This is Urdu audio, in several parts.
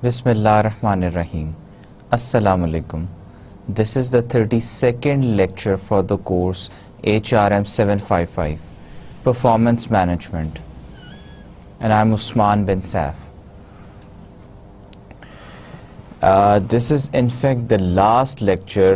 Bismillahirrahmanirrahim. Assalamu alaikum. This is the 32nd lecture for the course HRM 755, Performance Management. And I'm Usman bin Saif. This is in fact the last lecture.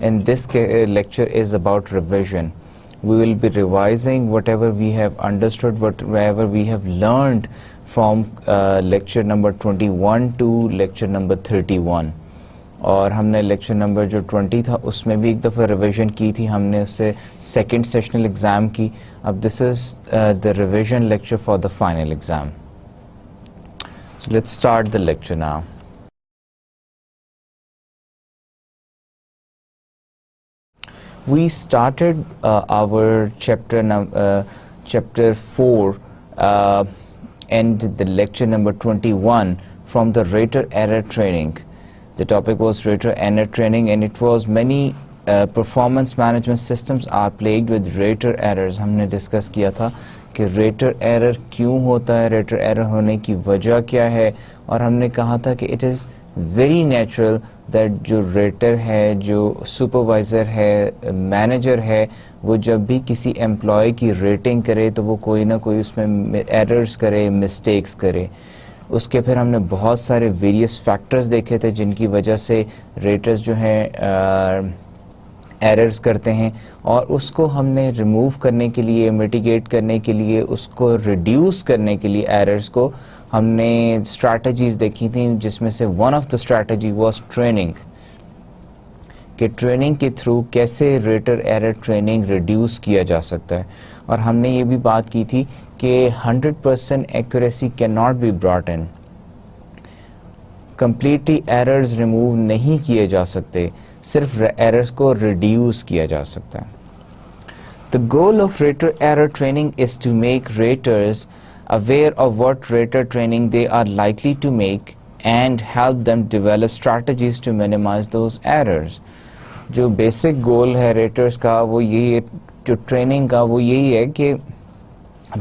And this lecture is about revision. We will be revising whatever we have understood, whatever we have learned from lecture number 21 to lecture number 31. اور ہم نے لیکچر نمبر جو 20 تھا اس میں بھی ایک دفعہ ریویژن کی تھی, ہم نے اس سے سیکنڈ سیشنل ایگزام کی. اب this is the revision lecture for the final exam. So let's start the lecture now. We started our chapter 4 and the lecture number 21 from the rater error training. The topic was rater error training, and it was many performance management systems are plagued with rater errors. ہم نے ڈسکس کیا تھا کہ ریٹر ایرر کیوں ہوتا ہے, ریٹر ایرر ہونے کی وجہ کیا ہے, اور ہم نے کہا تھا کہ it is very natural that جو ریٹر ہے, جو سپروائزر ہے, مینیجر ہے, وہ جب بھی کسی امپلائی کی ریٹنگ کرے تو وہ کوئی نہ کوئی اس میں ایررز کرے, مسٹیکس کرے. اس کے پھر ہم نے بہت سارے ویریس فیکٹرز دیکھے تھے جن کی وجہ سے ریٹرز جو ہیں ایررز کرتے ہیں, اور اس کو ہم نے ریموو کرنے کے لیے, میٹیگیٹ کرنے کے لیے, اس کو ریڈیوس کرنے کے لیے ایررز کو ہم نے اسٹریٹجیز دیکھی تھیں, جس میں سے one of the strategy was training, کہ ٹریننگ کے تھرو کیسے ریٹر ایرر ٹریننگ ریڈیوس کیا جا سکتا ہے. اور ہم نے یہ بھی بات کی تھی کہ 100% accuracy can not be brought in, completely errors remove نہیں کیے جا سکتے, صرف ایررز کو ریڈیوس کیا جا سکتا ہے. The goal of rater error training is to make raters aware of what rater training they are likely to make and help them develop strategies to minimize those errors. جو بیسک گول ہے ریٹرز کا وہ یہی, جو ٹریننگ کا وہ یہی ہے کہ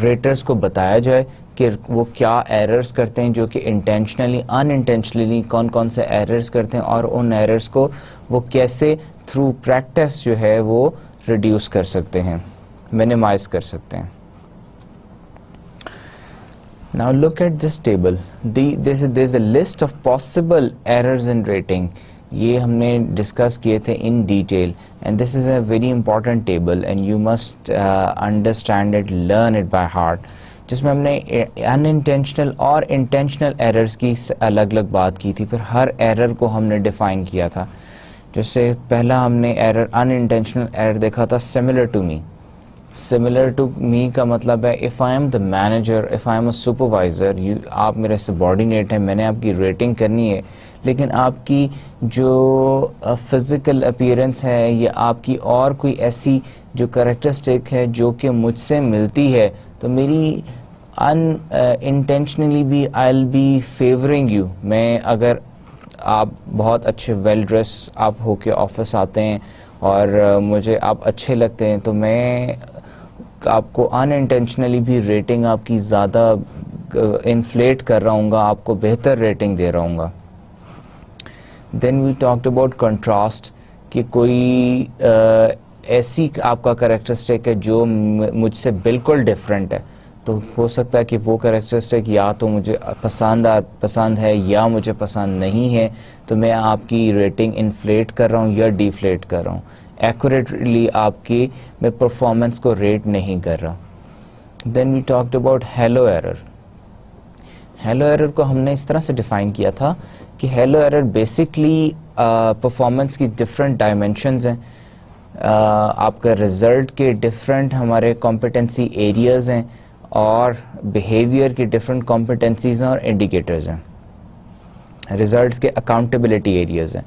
ریٹرز کو بتایا جائے کہ وہ کیا ایررز کرتے ہیں, جو کہ انٹینشنلی ان انٹینشنلی کون کون سے ایررز کرتے ہیں, اور ان ایررز کو وہ کیسے تھرو پریکٹس جو ہے وہ ریڈیوس کر سکتے ہیں, منیمائز کر سکتے ہیں. Now look at this table. There's a list of possible errors in rating. یہ ہم نے ڈسکس کیے تھے in detail, and this is a very important table and you must understand it, learn it by heart, جس میں ہم نے ان انٹینشنل اور انٹینشنل ایررز کی الگ الگ بات کی تھی. پھر ہر ایرر کو ہم نے ڈیفائن کیا تھا. جیسے پہلا ہم نے ایرر ان انٹینشنل ایرر دیکھا تھا, similar to me. Similar to me کا مطلب ہے if I am the manager, if I am a supervisor, آپ میرے سبارڈینیٹ ہیں, میں نے آپ کی ریٹنگ کرنی ہے, لیکن آپ کی جو فزیکل اپیئرنس ہے یا آپ کی اور کوئی ایسی جو کریکٹرسٹک ہے جو کہ مجھ سے ملتی ہے, تو میری ان انٹینشنلی بھی آئی ول بی فیورنگ یو. میں اگر آپ بہت اچھے ویل ڈریس آپ ہو کے آفس آتے ہیں اور مجھے آپ اچھے لگتے ہیں, تو میں آپ کو ان انٹینشنلی بھی ریٹنگ آپ کی زیادہ انفلیٹ کر رہا ہوں گا, آپ کو بہتر ریٹنگ دے رہا ہوں گا. دین وی ٹاکڈ اباؤٹ کنٹراسٹ, کہ کوئی ایسی آپ کا کریکٹرسٹک ہے جو مجھ سے بالکل ڈفرینٹ ہے, تو ہو سکتا ہے کہ وہ کریکٹرسٹک یا تو مجھے پسند ہے یا مجھے پسند نہیں ہے, تو میں آپ کی ریٹنگ انفلیٹ کر رہا ہوں یا ڈیفلیٹ کر رہا ہوں, ایکوریٹلی آپ کی میں پرفارمنس کو ریٹ نہیں کر رہا. Then we talked about halo error. Halo error کو ہم نے اس طرح سے ڈیفائن کیا تھا کہ ہیلو ایرر بیسکلی پرفارمنس کی ڈفرینٹ ڈائمینشنز ہیں, آپ کا رزلٹ کے ڈفرینٹ ہمارے کمپیٹنسی ایریاز ہیں, اور بیہیویئر کی ڈفرینٹ کمپیٹنسیز ہیں اور انڈیکیٹرز ہیں, ریزلٹس کے اکاؤنٹیبلٹی ایریاز ہیں.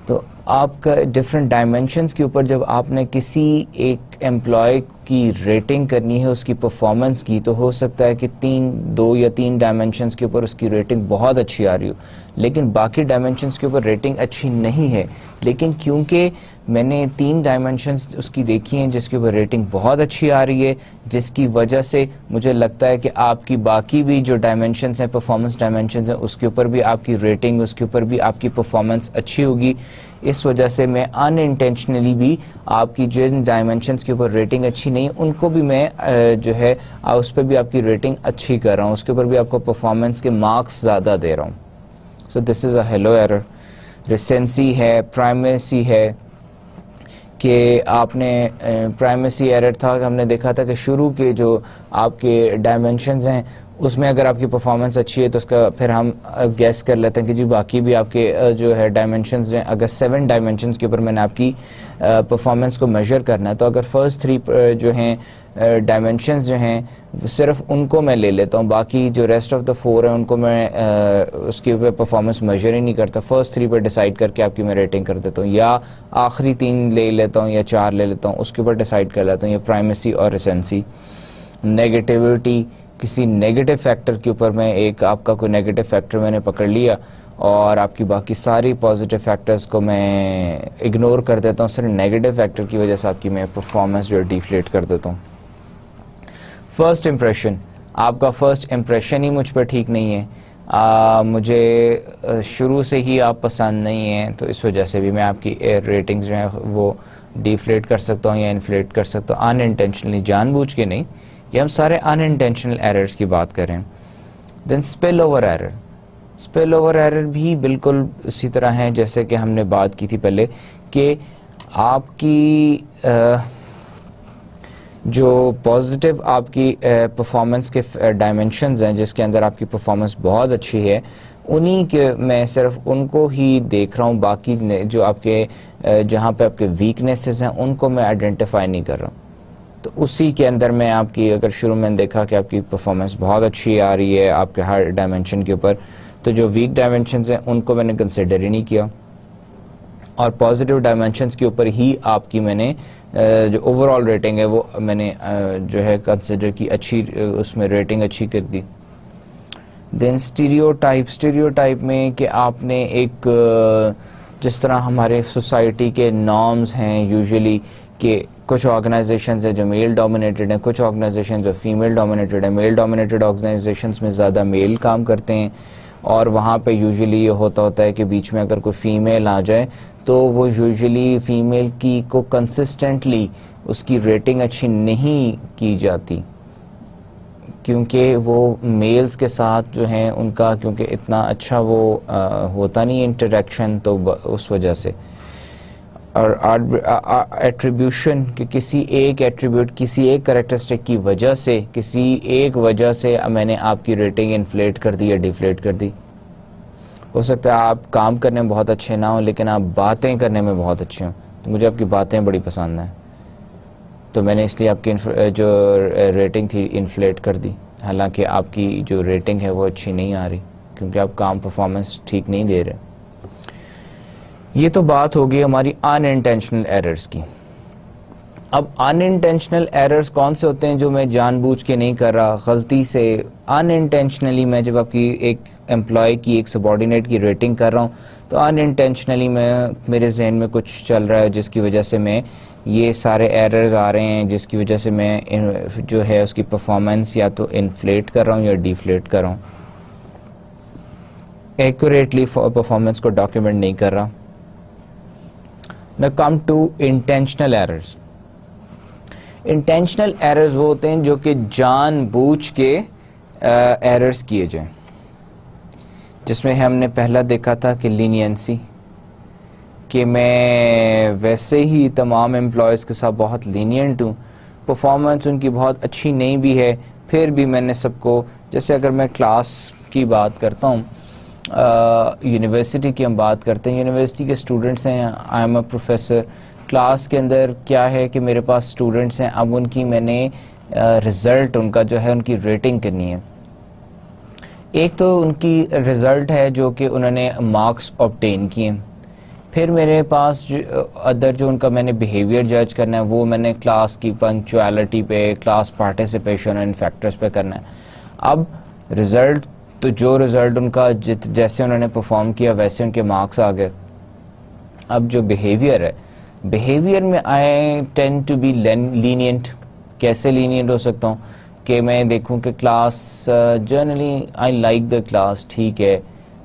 تو آپ کا ڈفرینٹ ڈائمینشنس کے اوپر جب آپ نے کسی ایک امپلائی کی ریٹنگ کرنی ہے اس کی پرفارمنس کی, تو ہو سکتا ہے کہ 2 یا 3 ڈائمینشنس کے اوپر اس کی ریٹنگ بہت اچھی آ رہی ہو, لیکن باقی ڈائمینشنس کے اوپر ریٹنگ اچھی نہیں ہے. لیکن کیونکہ میں نے 3 ڈائمینشنس اس کی دیکھی ہیں جس کے اوپر ریٹنگ بہت اچھی آ رہی ہے, جس کی وجہ سے مجھے لگتا ہے کہ آپ کی باقی بھی جو ڈائمینشنس ہیں, پرفارمنس ڈائمینشنس ہیں, اس کے اوپر بھی آپ کی ریٹنگ, اس کے اوپر بھی آپ کی پرفارمنس اچھی ہوگی. اس وجہ سے میں ان انٹینشنلی بھی آپ کی جن ڈائمینشنس کے اوپر ریٹنگ اچھی نہیں ان کو بھی میں جو ہے اس پہ بھی آپ کی ریٹنگ اچھی کر رہا ہوں, اس کے اوپر بھی آپ کو پرفارمنس کے مارکس زیادہ دے رہا ہوں. سو this is a hello error. Recency ہے, پرائمیسی ہے کہ آپ نے پرائمیسی ایرر تھا کہ ہم نے دیکھا تھا کہ شروع کے جو آپ کے ڈائمینشنز ہیں اس میں اگر آپ کی پرفارمنس اچھی ہے تو اس کا پھر ہم گیس کر لیتے ہیں کہ جی باقی بھی آپ کے جو ہے ڈائمینشنز ہیں, اگر 7 ڈائمینشنز کے اوپر میں نے آپ کی پرفارمنس کو میجر کرنا ہے تو اگر فرسٹ 3 جو ہیں ڈائمینشنز جو ہیں صرف ان کو میں لے لیتا ہوں, باقی جو ریسٹ آف دا 4 ہیں ان کو میں اس کے اوپر پرفارمنس میجر ہی نہیں کرتا, فرسٹ 3 پہ ڈیسائیڈ کر کے آپ کی میں ریٹنگ کر دیتا ہوں, یا آخری 3 لے لیتا ہوں یا 4 لے لیتا ہوں, اس کے اوپر ڈیسائیڈ کر لیتا ہوں. یہ پرائمیسی اور ریسنسی. نیگیٹیوٹی, کسی نیگیٹو فیکٹر کے اوپر میں ایک آپ کا کوئی نیگیٹو فیکٹر میں نے پکڑ لیا اور آپ کی باقی ساری پازیٹیو فیکٹرز کو میں اگنور کر دیتا ہوں, صرف نیگیٹو فیکٹر کی وجہ سے آپ کی میں پرفارمنس جو ہے ڈیفلیٹ کر دیتا ہوں. فرسٹ امپریشن, آپ کا فرسٹ امپریشن ہی مجھ پہ ٹھیک نہیں ہے, مجھے شروع سے ہی آپ پسند نہیں ہیں, تو اس وجہ سے بھی میں آپ کی ریٹنگز جو ہیں وہ ڈیفلیٹ کر سکتا ہوں یا انفلیٹ کر سکتا ہوں, ان انٹینشنلی, جان بوجھ کے نہیں. یہ ہم سارے ان انٹینشنل ایررز کی بات کریں. Then spill over error. Spill over error بھی بالکل اسی طرح ہیں جیسے کہ ہم نے بات کی تھی پہلے کہ آپ کی جو پازیٹیو آپ کی پرفارمنس کے ڈائمینشنز ہیں جس کے اندر آپ کی پرفارمنس بہت اچھی ہے, انہی کے میں صرف ان کو ہی دیکھ رہا ہوں, باقی جو آپ کے جہاں پہ آپ کے ویکنیسز ہیں ان کو میں آئیڈینٹیفائی نہیں کر رہا ہوں. تو اسی کے اندر میں آپ کی اگر شروع میں دیکھا کہ آپ کی پرفارمنس بہت اچھی آ رہی ہے آپ کے ہر ڈائمینشن کے اوپر, تو جو ویک ڈائمینشنز ہیں ان کو میں نے کنسیڈر ہی نہیں کیا, اور پازیٹیو ڈائمینشنز کے اوپر ہی آپ کی میں نے جو اوور آل ریٹنگ ہے وہ میں نے جو ہے کنسیڈر کی, اچھی اس میں ریٹنگ اچھی کر دی. دین اسٹیریوٹائپ. اسٹیریوٹائپ میں کہ آپ نے ایک جس طرح ہمارے سوسائٹی کے نارمز ہیں یوزلی کہ کچھ آرگنائزیشنز ہیں جو میل ڈومینیٹڈ ہیں, کچھ آرگنائزیشن جو فیمیل ڈومینیٹڈ ہیں. میل ڈومینیٹڈ آرگنائزیشنز میں زیادہ میل کام کرتے ہیں, اور وہاں پہ یوزلی یہ ہوتا ہے کہ بیچ میں اگر کوئی فیمیل آ جائے تو وہ یوزلی فیمیل کی کو کنسسٹنٹلی اس کی ریٹنگ اچھی نہیں کی جاتی, کیونکہ وہ میلز کے ساتھ جو ہیں ان کا کیونکہ اتنا اچھا وہ ہوتا نہیں انٹریکشن, تو اس وجہ سے. اور ایٹریبیوشن کہ کسی ایک ایٹریبیوٹ, کسی ایک کریکٹرسٹک کی وجہ سے, کسی ایک وجہ سے میں نے آپ کی ریٹنگ انفلیٹ کر دی یا ڈیفلیٹ کر دی. ہو سکتا ہے آپ کام کرنے میں بہت اچھے نہ ہوں لیکن آپ باتیں کرنے میں بہت اچھے ہوں, تو مجھے آپ کی باتیں بڑی پسند ہیں, تو میں نے اس لیے آپ کی جو ریٹنگ تھی انفلیٹ کر دی, حالانکہ آپ کی جو ریٹنگ ہے وہ اچھی نہیں آ رہی کیونکہ آپ کام پرفارمنس ٹھیک نہیں دے رہے. یہ تو بات ہوگی ہماری ان انٹینشنل ایررز کی. اب ان انٹینشنل ایررز کون سے ہوتے ہیں جو میں جان بوجھ کے نہیں کر رہا, غلطی سے ان انٹینشنلی میں جب آپ کی ایک امپلائی کی, ایک سبارڈینیٹ کی ریٹنگ کر رہا ہوں تو ان انٹینشنلی میں میرے ذہن میں کچھ چل رہا ہے جس کی وجہ سے میں یہ سارے ایررز آ رہے ہیں, جس کی وجہ سے میں جو ہے اس کی پرفارمنس یا تو انفلیٹ کر رہا ہوں یا ڈیفلیٹ کر رہا ہوں, ایکوریٹلی پرفارمنس کو ڈاکیومنٹ نہیں کر رہا. Now come to intentional errors. Intentional errors وہ ہوتے ہیں جو کہ جان بوجھ کے errors کیے جائیں, جس میں ہم نے پہلا دیکھا تھا کہ leniency, کہ میں ویسے ہی تمام امپلائیز کے ساتھ بہت لینینٹ ہوں, پرفارمنس ان کی بہت اچھی نہیں بھی ہے پھر بھی میں نے سب کو, جیسے اگر میں کلاس کی بات کرتا ہوں, یونیورسٹی کی ہم بات کرتے ہیں, یونیورسٹی کے اسٹوڈنٹس ہیں, آئی ایم اے پروفیسر, کلاس کے اندر کیا ہے کہ میرے پاس اسٹوڈنٹس ہیں, اب ان کی میں نے رزلٹ ان کا جو ہے ان کی ریٹنگ کرنی ہے. ایک تو ان کی رزلٹ ہے جو کہ انہوں نے مارکس آبٹین کیے, پھر میرے پاس ادر جو ان کا میں نے بیہیویئر جج کرنا ہے وہ میں نے کلاس کی پنکچویلٹی پہ، کلاس پارٹیسپیشن ان فیکٹرز پہ کرنا ہے. اب رزلٹ تو جو رزلٹ ان کا جیسے انہوں نے پرفارم کیا ویسے ان کے مارکس آ گئے. اب جو بیہیویئر ہے، بیہیویئر میں آئی ٹینڈ ٹو بی لینینٹ. کیسے لینینٹ ہو سکتا ہوں کہ میں دیکھوں کہ class generally I like the class, ٹھیک ہے،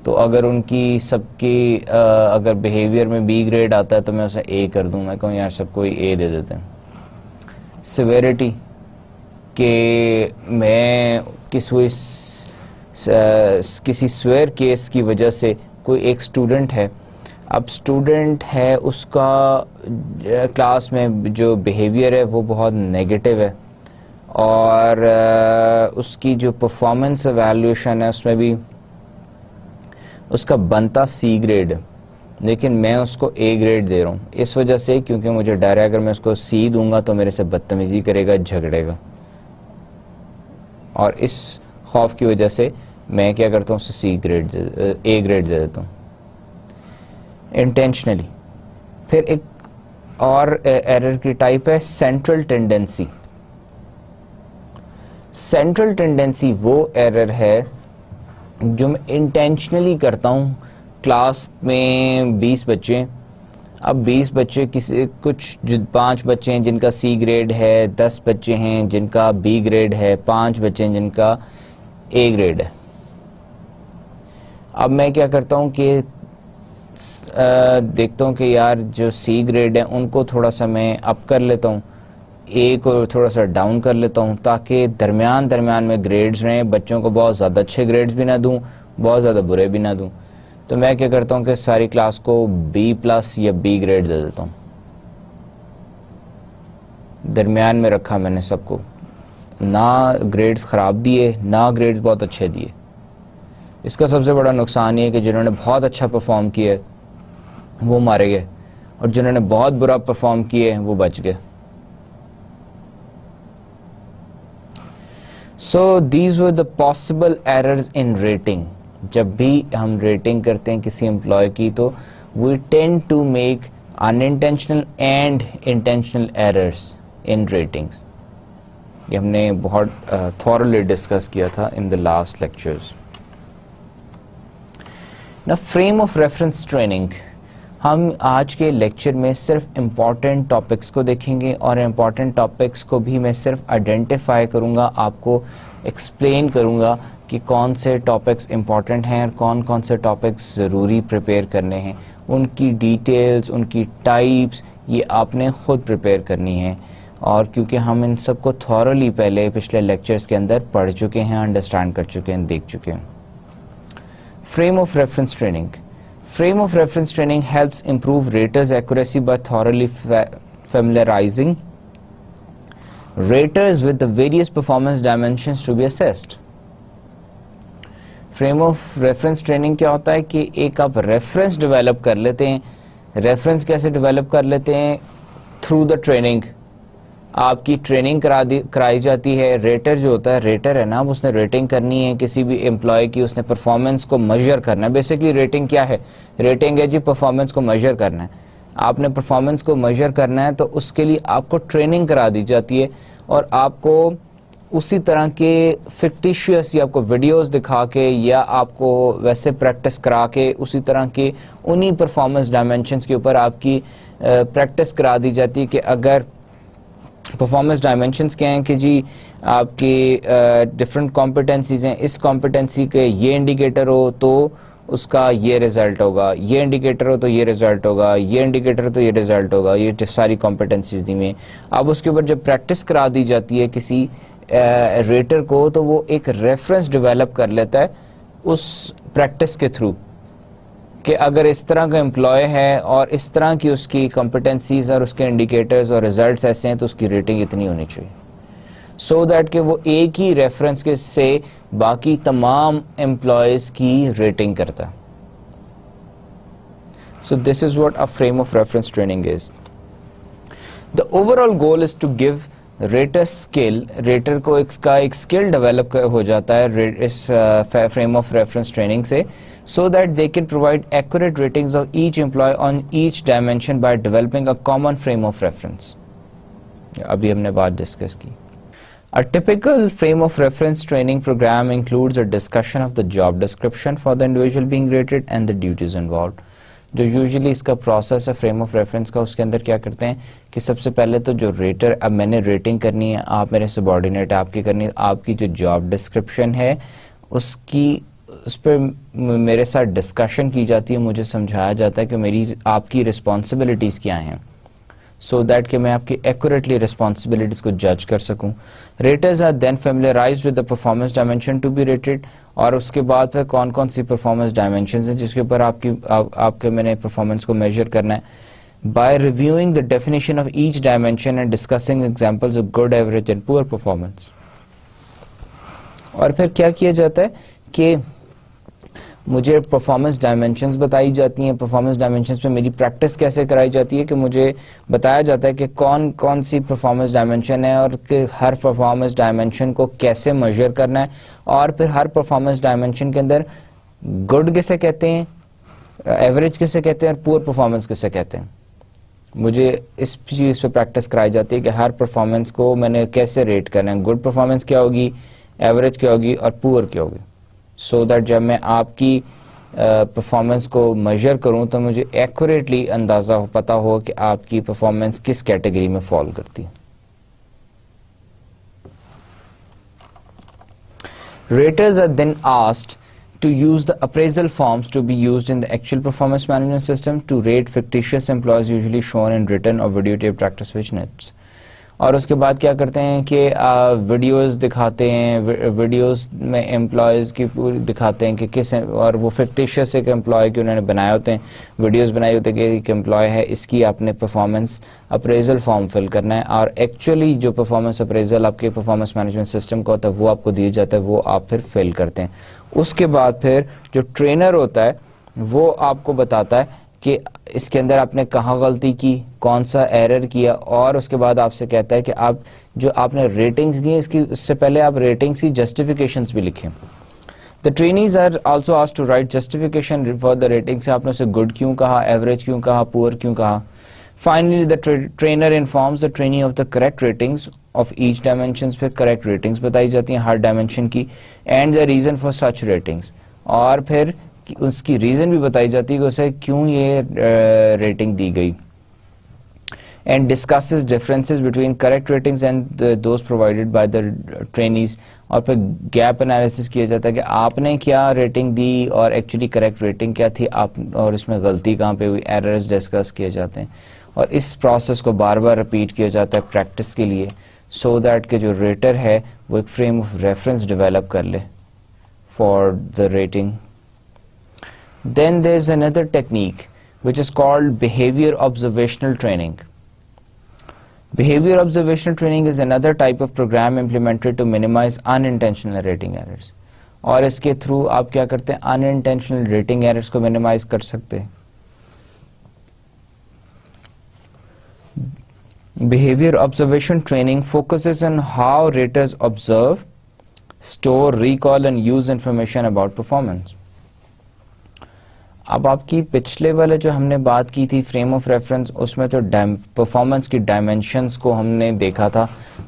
تو اگر ان کی سب کی اگر بیہیویئر میں بی گریڈ آتا ہے تو میں اسے اے کر دوں. میں کہوں یار سب کو اے دے دیتے ہیں. سیویرٹی کہ میں کسی سویئر کیس کی وجہ سے کوئی ایک اسٹوڈنٹ ہے، اب اسٹوڈنٹ ہے اس کا کلاس میں جو بیہیویئر ہے وہ بہت نیگیٹو ہے، اور اس کی جو پرفارمنس ایویلیویشن ہے اس میں بھی اس کا بنتا سی گریڈ ہے، لیکن میں اس کو اے گریڈ دے رہا ہوں. اس وجہ سے کیونکہ مجھے ڈر ہے اگر میں اس کو سی دوں گا تو میرے سے بدتمیزی کرے گا، جھگڑے گا، اور اس خوف کی وجہ سے میں کیا کرتا ہوں اسے اے گریڈ دے دیتا ہوں انٹینشنلی. پھر ایک اور ایرر کی ٹائپ ہے سینٹرل ٹینڈنسی. سینٹرل ٹینڈنسی وہ ایرر ہے جو میں انٹینشنلی کرتا ہوں. کلاس میں 20 بچے، اب 20 بچے کچھ 5 بچے ہیں جن کا سی گریڈ ہے، 10 بچے ہیں جن کا بی گریڈ ہے، 5 بچے ہیں جن کا اے گریڈ ہے. اب میں کیا کرتا ہوں کہ دیکھتا ہوں کہ یار جو سی گریڈ ہے ان کو تھوڑا سا میں اپ کر لیتا ہوں، اے کو تھوڑا سا ڈاؤن کر لیتا ہوں، تاکہ درمیان میں گریڈز رہیں. بچوں کو بہت زیادہ اچھے گریڈز بھی نہ دوں، بہت زیادہ برے بھی نہ دوں. تو میں کیا کرتا ہوں کہ ساری کلاس کو بی پلس یا بی گریڈ دے دیتا ہوں. درمیان میں رکھا میں نے سب کو، نہ گریڈز خراب دیے نہ گریڈز بہت اچھے دیے. اس کا سب سے بڑا نقصان یہ ہے کہ جنہوں نے بہت اچھا پرفارم کیا وہ مارے گئے، اور جنہوں نے بہت برا پرفارم کیے وہ بچ گئے. So these were the possible errors in rating. جب بھی ہم ریٹنگ کرتے ہیں کسی امپلائی کی تو we tend to make unintentional and intentional errors in ratings. یہ ہم نے بہت thoroughly ڈسکس کیا تھا in the last lectures. Now frame of reference training. ہم آج کے لیکچر میں صرف امپورٹنٹ ٹاپکس کو دیکھیں گے، اور امپورٹنٹ ٹاپکس کو بھی میں صرف آئیڈینٹیفائی کروں گا، آپ کو ایکسپلین کروں گا کہ کون سے ٹاپکس امپورٹنٹ ہیں اور کون سے ٹاپکس ضروری پریپیئر کرنے ہیں. ان کی ڈیٹیلز، ان کی ٹائپس یہ آپ نے خود پریپیئر کرنی ہیں، اور کیونکہ ہم ان سب کو تھورولی پہلے پچھلے لیکچرز کے اندر پڑھ چکے ہیں، انڈرسٹینڈ کر چکے ہیں، دیکھ چکے ہیں. Frame of reference training. Frame of reference training helps improve raters' accuracy by thoroughly familiarizing raters with the various performance dimensions to be assessed. Frame of reference training کیا ہوتا ہے کہ ایک آپ ریفرنس ڈیولپ کر لیتے ہیں. ریفرنس کیسے ڈیولپ کر لیتے ہیں؟ Through the training. آپ کی ٹریننگ کرائی جاتی ہے. ریٹر جو ہوتا ہے، ریٹر ہے نا، اس نے ریٹنگ کرنی ہے کسی بھی امپلائی کی، اس نے پرفارمنس کو میجر کرنا ہے. بیسکلی ریٹنگ کیا ہے؟ ریٹنگ ہے جی پرفارمنس کو میجر کرنا ہے. آپ نے پرفارمنس کو میجر کرنا ہے تو اس کے لیے آپ کو ٹریننگ کرا دی جاتی ہے، اور آپ کو اسی طرح کے فکٹیشیس یا آپ کو ویڈیوز دکھا کے یا آپ کو ویسے پریکٹس کرا کے اسی طرح کے انہی پرفارمنس ڈائمینشنز کے اوپر آپ کی پریکٹس کرا دی جاتی ہے کہ اگر پرفارمنس ڈائمینشنز کیا ہیں کہ جی آپ کی ڈفرینٹ کمپیٹنسیز ہیں، اس کمپیٹنسی کے یہ انڈیکیٹر ہو تو اس کا یہ رزلٹ ہوگا، یہ انڈیکیٹر ہو تو یہ رزلٹ ہوگا، یہ انڈیکیٹر ہو تو یہ رزلٹ ہوگا. یہ ساری کمپیٹنسیز دی میں اب اس کے اوپر جب پریکٹس کرا دی جاتی ہے کسی ریٹر کو تو وہ ایک ریفرنس ڈیولپ کر لیتا ہے اس پریکٹس کے تھرو کہ اگر اس طرح کا امپلائی ہے اور اس طرح کی اس کی کمپیٹنسیز اور اس کے انڈیکیٹرز اور ریزلٹس ایسے ہیں تو اس کی ریٹنگ اتنی ہونی چاہیے، سو دیٹ کہ وہ ایک ہی ریفرنس کے سے باقی تمام امپلائیز کی ریٹنگ کرتا ہے. So this is what a frame of reference training is. The overall goal is to give rater skill. Rater کو اس کا ایک اسکل ڈیولپ ہو جاتا ہے اس فریم آف ریفرنس ٹریننگ سے، so that they can provide accurate ratings of each employee on each dimension by developing a common frame of reference. abhi humne baat discuss ki. A typical frame of reference training program includes a discussion of the job description for the individual being rated and the duties involved. جو یوزلی اس کا پروسیس ہے فریم آف ریفرنس کا, اس کے اندر کیا کرتے ہیں کہ سب سے پہلے تو جو ریٹر, اب میں نے ریٹنگ کرنی ہے, آپ میرے سبارڈینیٹ آپ کی کرنی ہے, آپ کی جو جاب ڈسکرپشن ہے اس پہ میرے ساتھ ڈسکشن کی جاتی ہے, مجھے سمجھایا جاتا ہے کہ آپ کی رسپانسبلٹیز کیا ہیں, سو دیٹ کہ میں آپ کی ایکوریٹلی رسپانسبلٹیز کو جج کر سکوں. Raters are then familiarized with the performance dimension to be rated, اور اس کے بعد پھر کون کون سی پرفارمنس ڈائمینشنز ہیں جس کے اوپر آپ کے میں نے پرفارمنس کو میجر کرنا ہے. By reviewing the definition of each dimension and discussing examples of good, average and poor performance. اور پھر کیا کیا جاتا ہے کہ مجھے پرفارمنس ڈائمینشنز بتائی جاتی ہیں, پرفارمنس ڈائمینشنز پہ میری پریکٹس کیسے کرائی جاتی ہے کہ مجھے بتایا جاتا ہے کہ کون کون سی پرفارمنس ڈائمینشن ہے اور کہ ہر پرفارمنس ڈائمینشن کو کیسے میجر کرنا ہے, اور پھر ہر پرفارمنس ڈائمینشن کے اندر گڈ کسے کہتے ہیں, ایوریج کسے کہتے ہیں, اور پور پرفارمنس کسے کہتے ہیں. مجھے اس چیز پہ پریکٹس کرائی جاتی ہے کہ ہر پرفارمنس کو میں نے کیسے ریٹ کرنا ہے, گڈ پرفارمنس کیا ہوگی, ایوریج کیا ہوگی, اور پور کیا ہوگی, سو دیٹ جب میں آپ کی پرفارمنس کو میجر کروں تو مجھے ایکوریٹلی اندازہ پتہ ہو کہ آپ کی پرفارمنس کس کیٹیگری میں فال کرتی ہے. Raters are then asked to use the appraisal forms to be used in the actual performance management system to rate fictitious employees usually shown in written or videotape practice vignettes. اور اس کے بعد کیا کرتے ہیں کہ ویڈیوز دکھاتے ہیں, ویڈیوز میں امپلائیز کی پوری دکھاتے ہیں کہ کس, اور وہ فکٹیشیس ایک امپلائی کے انہوں نے بنائے ہوتے ہیں, ویڈیوز بنائی ہوتے ہیں کہ ایک امپلائی ہے, اس کی آپ نے پرفارمنس اپریزل فارم فل کرنا ہے, اور ایکچولی جو پرفارمنس اپریزل آپ کے پرفارمنس مینجمنٹ سسٹم کا ہوتا ہے وہ آپ کو دیا جاتا ہے, وہ آپ پھر فل کرتے ہیں. اس کے بعد پھر جو ٹرینر ہوتا ہے وہ آپ کو بتاتا ہے کہ اس کے اندر آپ نے کہاں غلطی کی, کون سا ایرر کیا, اور اس کے بعد آپ سے کہتا ہے کہ آپ جو آپ نے ریٹنگز دی ہیں اس سے پہلے آپ ریٹنگز کی جسٹیفیکیشنز بھی لکھیں. The trainees are also asked to write justification for the ratings. آپ نے اسے گڈ کیوں کہا, ایوریج کیوں کہا, پور کیوں کہا. Finally, the trainer informs the trainee of the correct ratings of each dimensions. پھر correct ratings بتائی جاتی ہیں ہر ڈائمینشن کی, and the reason for such ratings. اور پھر اس کی ریزن بھی بتائی جاتی ہے کہ اسے کیوں یہ ریٹنگ دی گئی. And discusses differences between correct ratings and those provided by the trainees. اور پھر گیپ انالیسس کیا جاتا ہے کہ آپ نے کیا ریٹنگ دی اور ایکچولی کریکٹ ریٹنگ کیا تھی, آپ اور اس میں غلطی کہاں پہ ہوئی, ایررز ڈسکس کیے جاتے ہیں. اور اس پروسیس کو بار بار رپیٹ کیا جاتا ہے پریکٹس کے لیے, سو دیٹ کہ جو ریٹر ہے وہ ایک فریم آف ریفرنس ڈیولپ کر لے for the rating. Then there is another technique which is called behavior observational training. Behavior observational training is another type of program implemented to minimize unintentional rating errors. اور اس کے تھرو آپ کیا کرتے ہیں, unintentional rating errors کو minimize کر سکتے ہیں. Behavior observation training focuses on how raters observe, store, recall and use information about performance. اب آپ کی پچھلے والے جو ہم نے بات کی تھی فریم آف ریفرنس, اس میں تو پرفارمنس کی ڈائمینشنس کو ہم نے دیکھا تھا,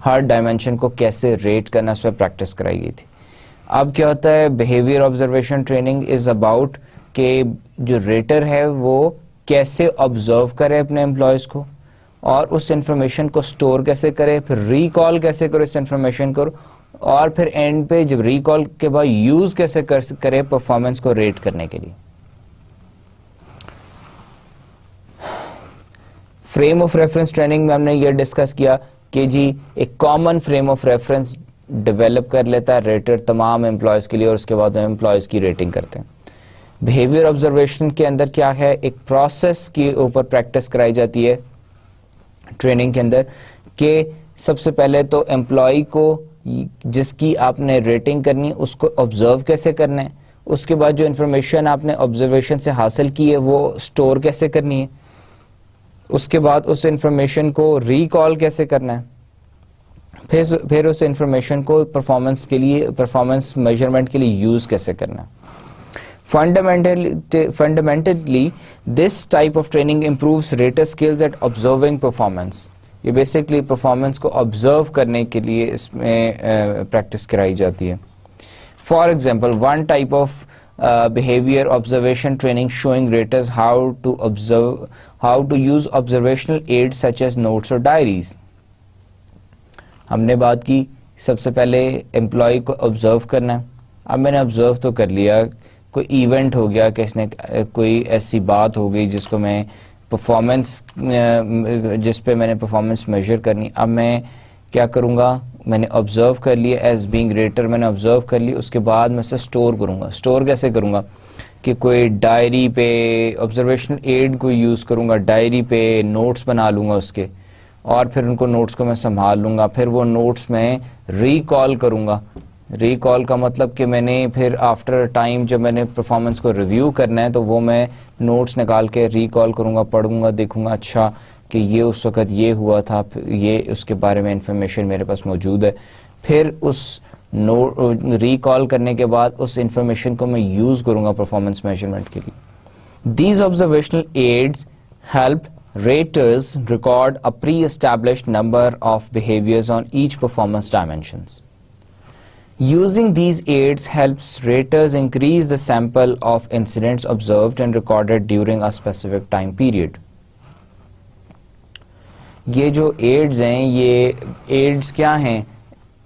ہر ڈائمینشن کو کیسے ریٹ کرنا اس پہ پریکٹس کرائی گئی تھی. اب کیا ہوتا ہے, behaviour observation training is about کہ جو ریٹر ہے وہ کیسے آبزرو کرے اپنے امپلائیز کو, اور اس انفارمیشن کو اسٹور کیسے کرے, پھر ریکال کیسے کرے اس انفارمیشن کو, اور پھر اینڈ پہ جب ریکال کے بعد یوز کیسے کرے پرفارمنس کو ریٹ کرنے کے لیے. فریم آف ریفرنس ٹریننگ میں ہم نے یہ ڈسکس کیا کہ جی ایک common frame of reference develop کر لیتا ہے ریٹر تمام امپلائیز کے لیے, اور اس کے بعد امپلائیز کی ریٹنگ کرتے ہیں. بیہیویئر آبزرویشن کے اندر کیا ہے, ایک پروسیس کے اوپر پریکٹس کرائی جاتی ہے ٹریننگ کے اندر, کہ سب سے پہلے تو امپلائی کو جس کی آپ نے ریٹنگ کرنی اس کو آبزرو کیسے کرنا ہے, اس کے بعد جو انفارمیشن آپ نے آبزرویشن سے حاصل کی ہے وہ اسٹور کیسے کرنی ہے, اس کے بعد اس انفارمیشن کو ریکال کیسے کرنا ہے, پھر اس انفارمیشن کو پرفارمنس کے لیے, پرفارمنس میجرمنٹ کے لیے یوز کیسے کرنا ہے. Fundamentally, this type of training improves rater skills at observing performance. یہ بیسکلی پرفارمنس کو آبزرو کرنے کے لیے اس میں پریکٹس کرائی جاتی ہے. For example, one type of behavior observation training showing raters how to use observational aids such as notes or diaries. ہم نے بات کی سب سے پہلے امپلائی کو آبزرو کرنا ہے. اب میں نے آبزرو تو کر لیا, کوئی ایونٹ ہو گیا کہ اس نے کوئی ایسی بات ہو گئی جس کو میں پرفارمنس جس پہ میں نے پرفارمنس میجر کرنی. اب میں کیا کروں گا, میں نے آبزرو کر لیا ایز بینگ ریٹر, میں نے آبزرو کر لی, اس کے بعد میں اسے اسٹور کروں گا. اسٹور کیسے کروں گا کہ کوئی ڈائری پہ آبزرویشنل ایڈ کو یوز کروں گا, ڈائری پہ نوٹس بنا لوں گا اس کے, اور پھر ان کو نوٹس کو میں سنبھال لوں گا. پھر وہ نوٹس میں ریکال کروں گا. ریکال کا مطلب کہ میں نے پھر آفٹر ٹائم جب میں نے پرفارمنس کو ریویو کرنا ہے تو وہ میں نوٹس نکال کے ریکال کروں گا, پڑھوں گا, دیکھوں گا اچھا کہ یہ اس وقت یہ ہوا تھا, یہ اس کے بارے میں انفارمیشن میرے پاس موجود ہے. پھر اس ریکال کرنے کے بعد اس انفارمیشن کو میں یوز کروں گا پرفارمنس میجرمنٹ کے لیے. These observational aids help raters record a pre-established number of behaviors on each performance dimensions. Using these aids helps raters increase the sample of incidents observed and recorded during a specific time period. یہ جو ایڈز ہیں, یہ ایڈز کیا ہیں؟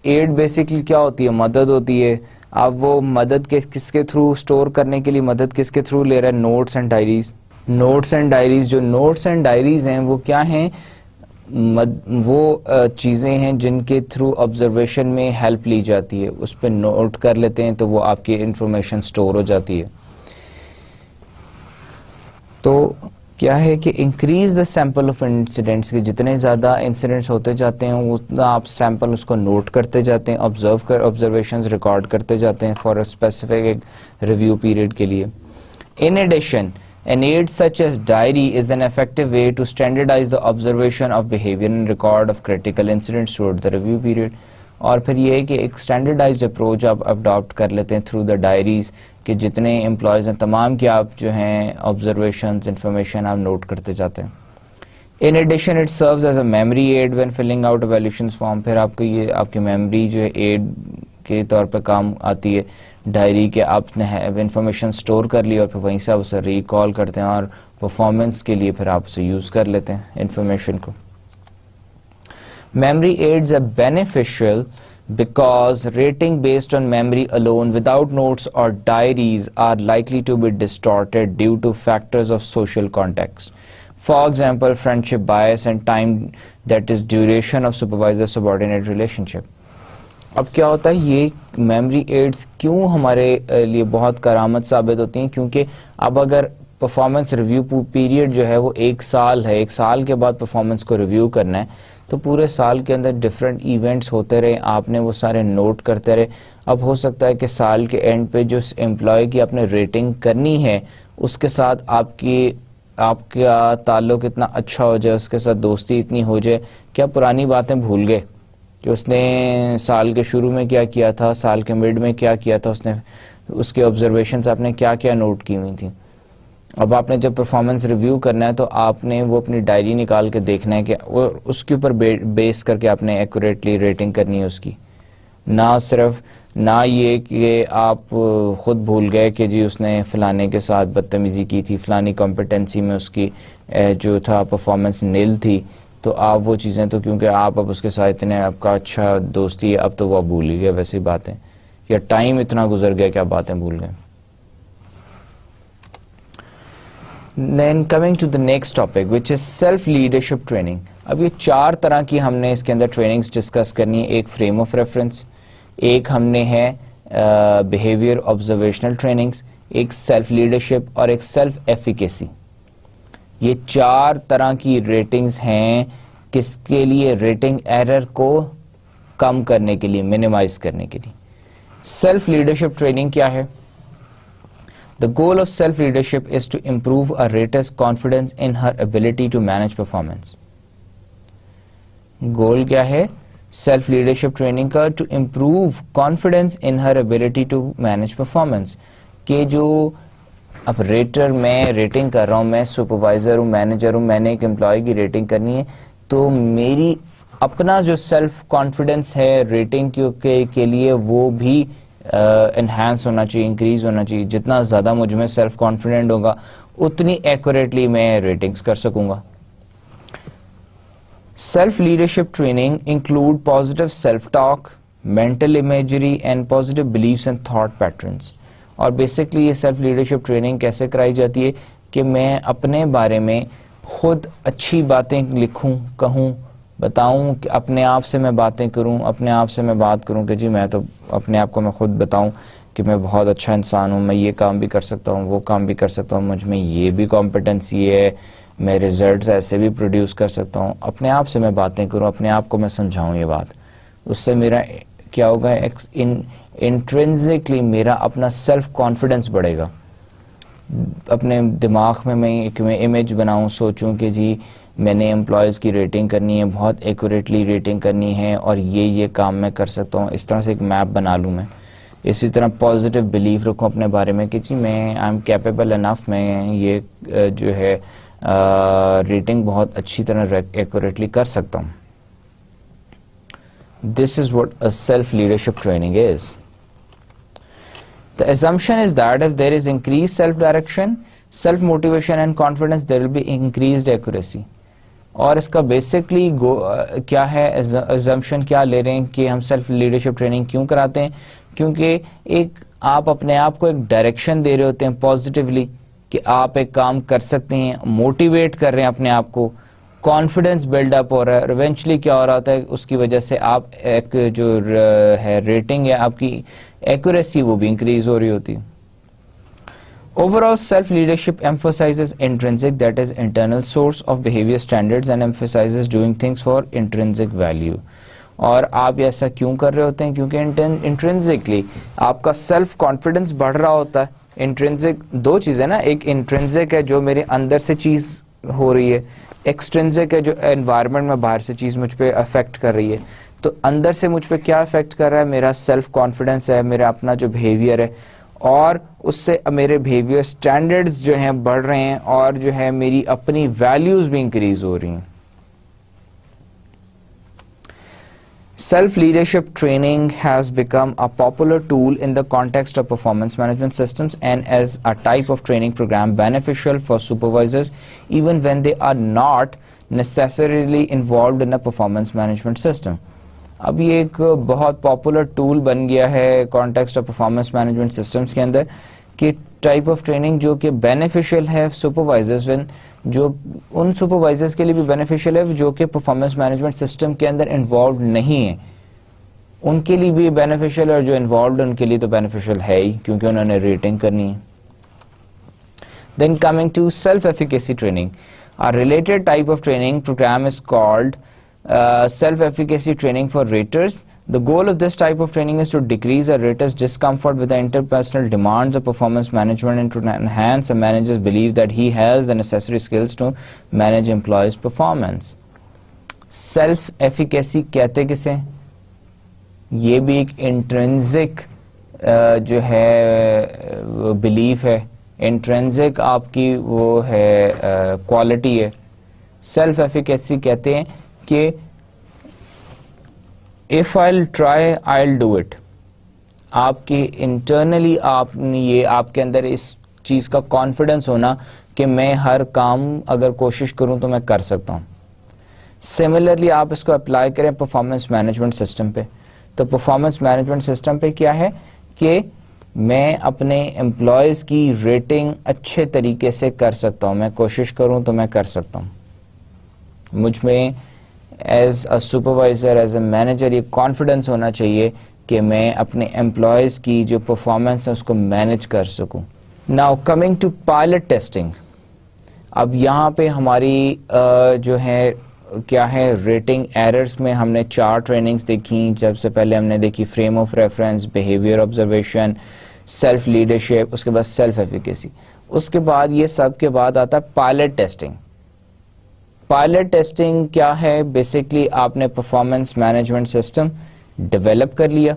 ایڈ بیسکلی کیا ہوتی ہے؟ مدد ہوتی ہے. اب وہ مدد کس کے تھرو اسٹور کرنے کے لیے مدد کس کے تھرو لے رہا ہے؟ Notes and diaries. Notes and diaries, جو نوٹس اینڈ ڈائریز ہیں وہ کیا ہیں؟ وہ چیزیں ہیں جن کے تھرو آبزرویشن میں ہیلپ لی جاتی ہے. اس پہ نوٹ کر لیتے ہیں تو وہ آپ کی انفارمیشن اسٹور ہو جاتی ہے. تو کیا ہے کہ increase the sample of incidents, کہ جتنے زیادہ انسیڈنٹس ہوتے جاتے ہیں اتنا آپ سیمپل اس کو نوٹ کرتے جاتے ہیں, آبزرویشنز ریکارڈ کرتے جاتے ہیں for a specific review period کے لیے. In addition, an aid such as diary is an effective way to standardize the observation of behavior and record of critical incidents throughout the review period. اور پھر یہ ہے کہ ایک اسٹینڈرڈائزڈ اپروچ آپ اڈاپٹ کر لیتے ہیں تھرو دا ڈائریز, کہ جتنے امپلائیز ہیں تمام کی آپ جو ہیں آبزرویشنز انفارمیشن آپ نوٹ کرتے جاتے ہیں. In addition it serves as a memory aid when filling out evaluations form. پھر آپ کو یہ آپ کی میموری جو ہے ایڈ کے طور پہ کام آتی ہے ڈائری کے. آپ نے انفارمیشن سٹور کر لی اور پھر وہیں سے آپ اسے ریکال کرتے ہیں اور پرفارمنس کے لیے پھر آپ اسے یوز کر لیتے ہیں انفارمیشن کو. Memory aids are beneficial because rating based on memory alone without notes or diaries are likely to be distorted due to factors of social context. For example, friendship bias and time, that is duration of supervisor-subordinate relationship. اب کیا ہوتا ہے, یہ میموری ایڈز کیوں ہمارے لیے بہت کرامت ثابت ہوتی ہیں؟ کیونکہ اب اگر پرفارمنس ریویو پیریڈ جو ہے وہ 1 سال ہے, 1 سال کے بعد پرفارمنس کو ریویو کرنا ہے, تو پورے سال کے اندر ڈفرینٹ ایونٹس ہوتے رہے, آپ نے وہ سارے نوٹ کرتے رہے. اب ہو سکتا ہے کہ سال کے اینڈ پہ جو امپلائی کی آپ نے ریٹنگ کرنی ہے اس کے ساتھ آپ کا تعلق اتنا اچھا ہو جائے, اس کے ساتھ دوستی اتنی ہو جائے کہ آپ پرانی باتیں بھول گئے کہ اس نے سال کے شروع میں کیا کیا تھا, سال کے مڈ میں کیا کیا تھا, اس کے آبزرویشنز آپ نے کیا کیا نوٹ کی ہوئی تھیں. اب آپ نے جب پرفارمنس ریویو کرنا ہے تو آپ نے وہ اپنی ڈائری نکال کے دیکھنا ہے کہ اس کے اوپر بیس کر کے آپ نے ایکوریٹلی ریٹنگ کرنی ہے اس کی. نہ یہ کہ آپ خود بھول گئے کہ جی اس نے فلانے کے ساتھ بدتمیزی کی تھی, فلانی کمپیٹنسی میں اس کی جو تھا پرفارمنس نیل تھی, تو آپ وہ چیزیں تو کیونکہ آپ اب اس کے ساتھ اتنے آپ کا اچھا دوستی ہے اب تو وہ بھول ہی گئے ویسی باتیں, یا ٹائم اتنا گزر گیا کہ آپ باتیں بھول گئے. Then coming to the next topic which is self leadership training. اب یہ 4 طرح کی ہم نے اس کے اندر ٹریننگز ڈسکس کرنی ہے. ایک فریم آف ریفرنس, ایک ہم نے ہے بیہیویئر آبزرویشنل ٹریننگز, ایک سیلف لیڈرشپ اور ایک سیلف ایفیکیسی. یہ 4 طرح کی ریٹنگز ہیں کس کے لیے؟ ریٹنگ ایرر کو کم کرنے کے لیے, منیمائز کرنے کے لیے. سیلف لیڈرشپ ٹریننگ کیا ہے؟ The goal of self-leadership is to improve a rater's confidence in her ability to manage performance. Goal کیا ہے سیلف لیڈرشپ ٹریننگ کا؟ to improve confidence in her ability to manage performance. کہ جو اب ریٹر میں ریٹنگ کر رہا ہوں, میں سپروائزر ہوں, مینیجر ہوں, میں نے ایک امپلائی کی ریٹنگ کرنی ہے, تو میری اپنا جو سیلف کانفیڈنس ہے ریٹنگ کے لیے وہ بھی انہینس ہونا چاہیے, انکریز ہونا چاہیے. جتنا زیادہ مجھ میں سیلف کانفیڈنٹ ہوگا اتنی ایکوریٹلی میں ریٹنگز کر سکوں گا. Self leadership training include positive self talk, mental imagery and positive beliefs and thought patterns. اور بیسکلی یہ سیلف لیڈرشپ ٹریننگ کیسے کرائی جاتی ہے کہ میں اپنے بارے میں خود اچھی باتیں لکھوں, کہوں, بتاؤں, کہ اپنے آپ سے میں باتیں کروں, اپنے آپ سے میں بات کروں کہ جی میں تو اپنے آپ کو میں خود بتاؤں کہ میں بہت اچھا انسان ہوں, میں یہ کام بھی کر سکتا ہوں, وہ کام بھی کر سکتا ہوں, مجھ میں یہ بھی کمپیٹنسی ہے, میں ریزلٹس ایسے بھی پروڈیوس کر سکتا ہوں. اپنے آپ سے میں باتیں کروں, اپنے آپ کو میں سمجھاؤں یہ بات, اس سے میرا کیا ہوگا, انٹرنزکلی میرا اپنا سیلف کانفیڈنس بڑھے گا. اپنے دماغ میں ایک امیج بناؤں, سوچوں کہ جی میں نے امپلائیز کی ریٹنگ کرنی ہے, بہت ایکوریٹلی ریٹنگ کرنی ہے, اور یہ کام میں کر سکتا ہوں. اس طرح سے ایک میپ بنا لوں میں. اسی طرح پازیٹیو بلیف رکھوں اپنے بارے میں کہ جی میں آئی ایم کیپیبل انف, میں یہ جو ہے ریٹنگ بہت اچھی طرح ایکوریٹلی کر سکتا ہوں. This is what a self-leadership training is. The assumption is that if there is increased self-direction, self-motivation and confidence, there will be increased accuracy. اور اس کا بیسکلی کیا ہے, assumption کیا لے رہے ہیں کہ ہم سیلف لیڈرشپ ٹریننگ کیوں کراتے ہیں, کیونکہ ایک آپ اپنے آپ کو ایک ڈائریکشن دے رہے ہوتے ہیں پازیٹیولی کہ آپ ایک کام کر سکتے ہیں, موٹیویٹ کر رہے ہیں اپنے آپ کو, کانفیڈنس بلڈ اپ ہو رہا ہے. ایونچولی کیا ہو رہا ہوتا ہے, اس کی وجہ سے آپ ایک جو ہے ریٹنگ ہے آپ کی ایکوریسی وہ بھی انکریز ہو رہی ہوتی. Overall, self-leadership emphasizes intrinsic, that is internal source of behavior standards, and emphasizes doing things for intrinsic value. اور آپ ایسا کیوں کر رہے ہوتے ہیں, کیونکہ انٹرنزکلی آپ کا سیلف کانفیڈنس بڑھ رہا ہوتا ہے. انٹرنزک دو چیزیں نا, ایک انٹرنزک ہے جو میرے اندر سے چیز ہو رہی ہے, ایکسٹرنزک ہے جو انوائرمنٹ میں باہر سے چیز مجھ پہ افیکٹ کر رہی ہے. تو اندر سے مجھ پہ کیا افیکٹ کر رہا ہے, میرا سیلف کانفیڈنس ہے, میرا اپنا جو بیہیویئر ہے, اور اس سے میرے بیہیویئر سٹینڈرڈز جو ہیں بڑھ رہے ہیں, اور جو ہے میری اپنی ویلیوز بھی انکریز ہو رہی ہیں. Self-leadership training has become a popular tool in the context of performance management systems and as a type of training program beneficial for supervisors even when they are not necessarily involved in a performance management system. اب یہ ایک بہت پاپولر ٹول بن گیا ہے context of performance management systems کے اندر کہ ٹائپ آف ٹریننگ جو کہ بینیفیشیل ہے سپروائزرز, جو ان سپروائزرز کے لیے بھی بینیفیشیل ہے جو کہ پرفارمنس مینجمنٹ سسٹم کے اندر انوالوڈ نہیں ہیں, ان کے لیے بھی بینیفیشیل, اور جو انوالوڈ ان کے لیے تو بینیفیشیل ہے ہی کیونکہ انہوں نے ریٹنگ کرنی ہے. Then coming to self efficacy training, a related type of training program is called self-efficacy training for raters. The goal of this type of training is to decrease a rater's discomfort with the interpersonal demands of performance management and to enhance a manager's belief that he has the necessary skills to manage employees' performance. Self-efficacy کہتے کسے, یہ بھی ایک انٹرنزک جو ہے بلیف ہے, انٹرنزک آپ کی وہ ہے کوالٹی ہے. سیلف ایفیکیسی کہتے ہیں کہ if I'll try I'll do it. آپ کی انٹرنلی آپ نے یہ آپ کے اندر اس چیز کا کانفیڈنس ہونا کہ میں ہر کام اگر کوشش کروں تو میں کر سکتا ہوں. سملرلی آپ اس کو اپلائی کریں پرفارمنس مینجمنٹ سسٹم پہ, تو پرفارمنس مینجمنٹ سسٹم پہ کیا ہے کہ میں اپنے امپلائیز کی ریٹنگ اچھے طریقے سے کر سکتا ہوں, میں کوشش کروں تو میں کر سکتا ہوں. مجھ میں as a supervisor, as a manager یہ کانفیڈنس ہونا چاہیے کہ میں اپنے امپلائیز کی جو پرفارمنس ہے اس کو مینیج کر سکوں. Now coming to pilot testing, اب یہاں پہ ہماری جو ہے کیا ہے ریٹنگ ایررز میں ہم نے 4 ٹریننگز دیکھی. جب سے پہلے ہم نے دیکھی frame of reference, behaviour observation, self leadership, اس کے بعد سیلف ایفیکیسی. اس کے بعد یہ سب کے بعد آتا ہے پائلٹ ٹیسٹنگ. پائلٹ ٹیسٹنگ کیا ہے, بیسکلی آپ نے پرفارمنس مینجمنٹ سسٹم ڈیولپ کر لیا,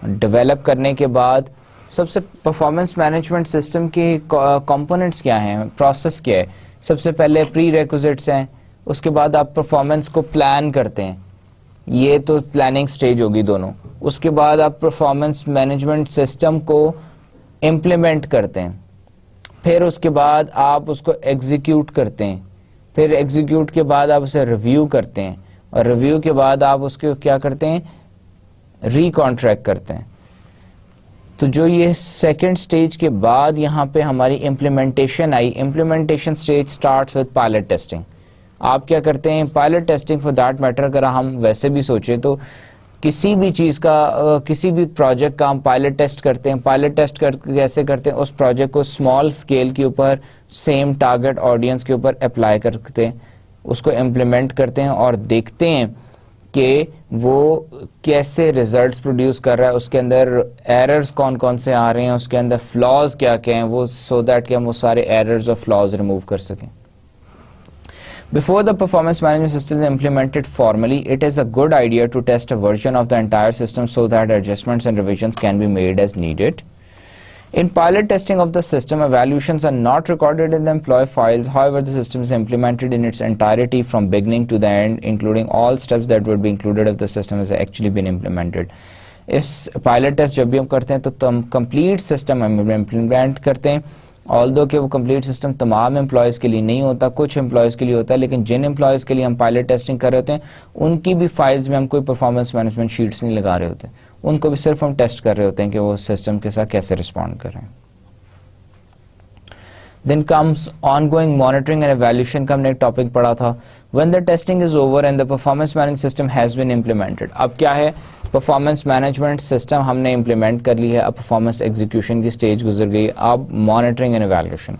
ڈیولپ کرنے کے بعد سب سے پرفارمنس مینجمنٹ سسٹم کے کمپوننٹس کیا ہیں, پروسیس کیا ہے. سب سے پہلے پری ریکوزٹس ہیں, اس کے بعد آپ پرفارمنس کو پلان کرتے ہیں, یہ تو پلاننگ سٹیج ہوگی دونوں. اس کے بعد آپ پرفارمنس مینجمنٹ سسٹم کو امپلیمنٹ کرتے ہیں, پھر اس کے بعد آپ اس کو ایگزیکیوٹ کرتے ہیں, پھر ایگزیکیوٹ کے بعد آپ اسے ریویو کرتے ہیں, اور ریویو کے بعد آپ اس کو کیا کرتے ہیں, ری کانٹریکٹ کرتے ہیں. تو جو یہ سیکنڈ سٹیج کے بعد یہاں پہ ہماری implementation I, implementation stage starts with pilot testing. آپ کیا کرتے ہیں, pilot testing for that matter, اگر ہم ویسے بھی سوچیں تو کسی بھی چیز کا, کسی بھی پروجیکٹ کا ہم پائلٹ ٹیسٹ کرتے ہیں. پائلٹ ٹیسٹ کیسے کرتے ہیں, اس پروجیکٹ کو اسمال اسکیل کے اوپر سیم ٹارگٹ آڈینس کے اوپر اپلائی کرتے ہیں, اس کو امپلیمنٹ کرتے ہیں اور دیکھتے ہیں کہ وہ کیسے ریزلٹس پروڈیوس کر رہا ہے, اس کے اندر ایررز کون کون سے آ رہے ہیں, اس کے اندر فلاز کیا کیا ہیں, وہ سو دیٹ کہ ہم وہ سارے ایررز اور فلاز ریموو کر سکیں. Before the performance management system is implemented formally, it is a good idea to test a version of the entire system so that adjustments and revisions can be made as needed. In pilot testing of the system, evaluations are not recorded in the employee files. However, the system is implemented in its entirety from beginning to the end, including all steps that would be included if the system has actually been implemented. اس پائلٹ ٹیسٹ جب بھی ہم کرتے ہیں تو ہم کمپلیٹ سسٹم ہم امپلیمنٹ کرتے ہیں, آلدو کہ وہ کمپلیٹ سسٹم تمام امپلائیز کے لیے نہیں ہوتا, کچھ امپلائیز کے لیے ہوتا ہے, لیکن جن امپلائیز کے لیے ہم پائلٹ ٹیسٹنگ کر رہے ہوتے ہیں ان کی بھی فائلز میں ہم کوئی پرفارمنس مینجمنٹ شیٹس نہیں لگا رہے ہوتے, ان کو بھی صرف ہم ٹیسٹ کر رہے ہوتے ہیں کہ وہ سسٹم کے ساتھ کیسے رسپونڈ کر رہے ہیں. Then comes ongoing monitoring and evaluation کا ہم نے ایک ٹاپک پڑھا تھا. When the testing is over and the performance management system has been implemented, اب کیا ہے, پرفارمنس مینجمنٹ سسٹم ہم نے امپلیمنٹ کر لی ہے, اب پرفارمنس ایگزیکیوشن کی سٹیج گزر گئی, اب monitoring and evaluation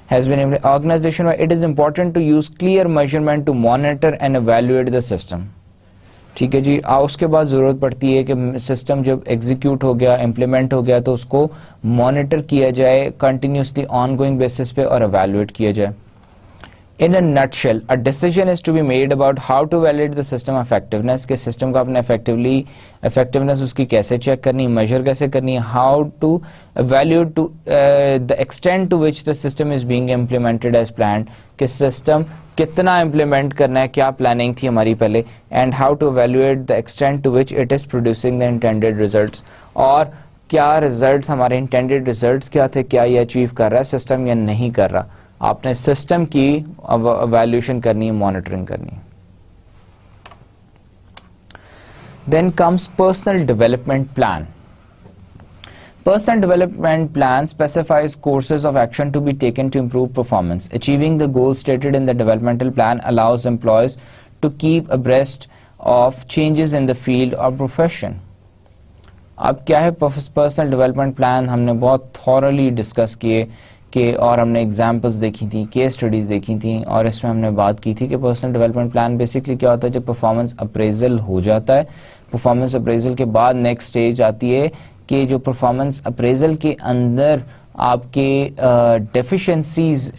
has been organization where it is important to use clear measurement to monitor and evaluate the system. ٹھیک ہے جی, اس کے بعد ضرورت پڑتی ہے کہ سسٹم جب ایگزیکیوٹ ہو گیا, امپلیمنٹ ہو گیا, تو اس کو مانیٹر کیا جائے کنٹینیوسلی آن گوئنگ بیسس پہ اور ایویلویٹ کیا جائے. In a nutshell, a decision is to be made about how to evaluate the system effectiveness, کہ سسٹم کا اپنے effectiveness اس کی کیسے چیک کرنی, میجر کیسے کرنی, how to evaluate to the extent to which the system is being implemented as planned, کہ سسٹم کتنا امپلیمنٹ کرنا ہے, کیا پلاننگ تھی ہماری پہلے, and how to evaluate the extent to which it is producing the intended results, اور کیا ریزلٹس ہمارے انٹینڈیڈ ریزلٹس کیا تھے, کیا یہ اچیو کر رہا ہے سسٹم یا نہیں کر رہا. آپ نے سسٹم کی ایویلویشن کرنی ہے, مانیٹرنگ کرنی ہے. Then comes personal development plan. Personal development plan specifies courses of action to be taken to improve performance. Achieving the goals stated in the developmental plan allows employees to keep abreast of changes in the field or profession. اب کیا ہے پرسنل ڈیولپمنٹ پلان, ہم نے بہت تھورلی ڈسکس کیے کہ, اور ہم نے ایگزامپلس دیکھی تھیں, کیس اسٹڈیز دیکھی تھیں, اور اس میں ہم نے بات کی تھی کہ پرسنل ڈیولپمنٹ پلان بیسکلی کیا ہوتا ہے, جب پرفارمنس اپریزل ہو جاتا ہے, پرفارمنس اپریزل کے بعد نیکسٹ اسٹیج آتی ہے کہ جو پرفارمنس اپریزل کے اندر آپ کے ڈیفیشنسیز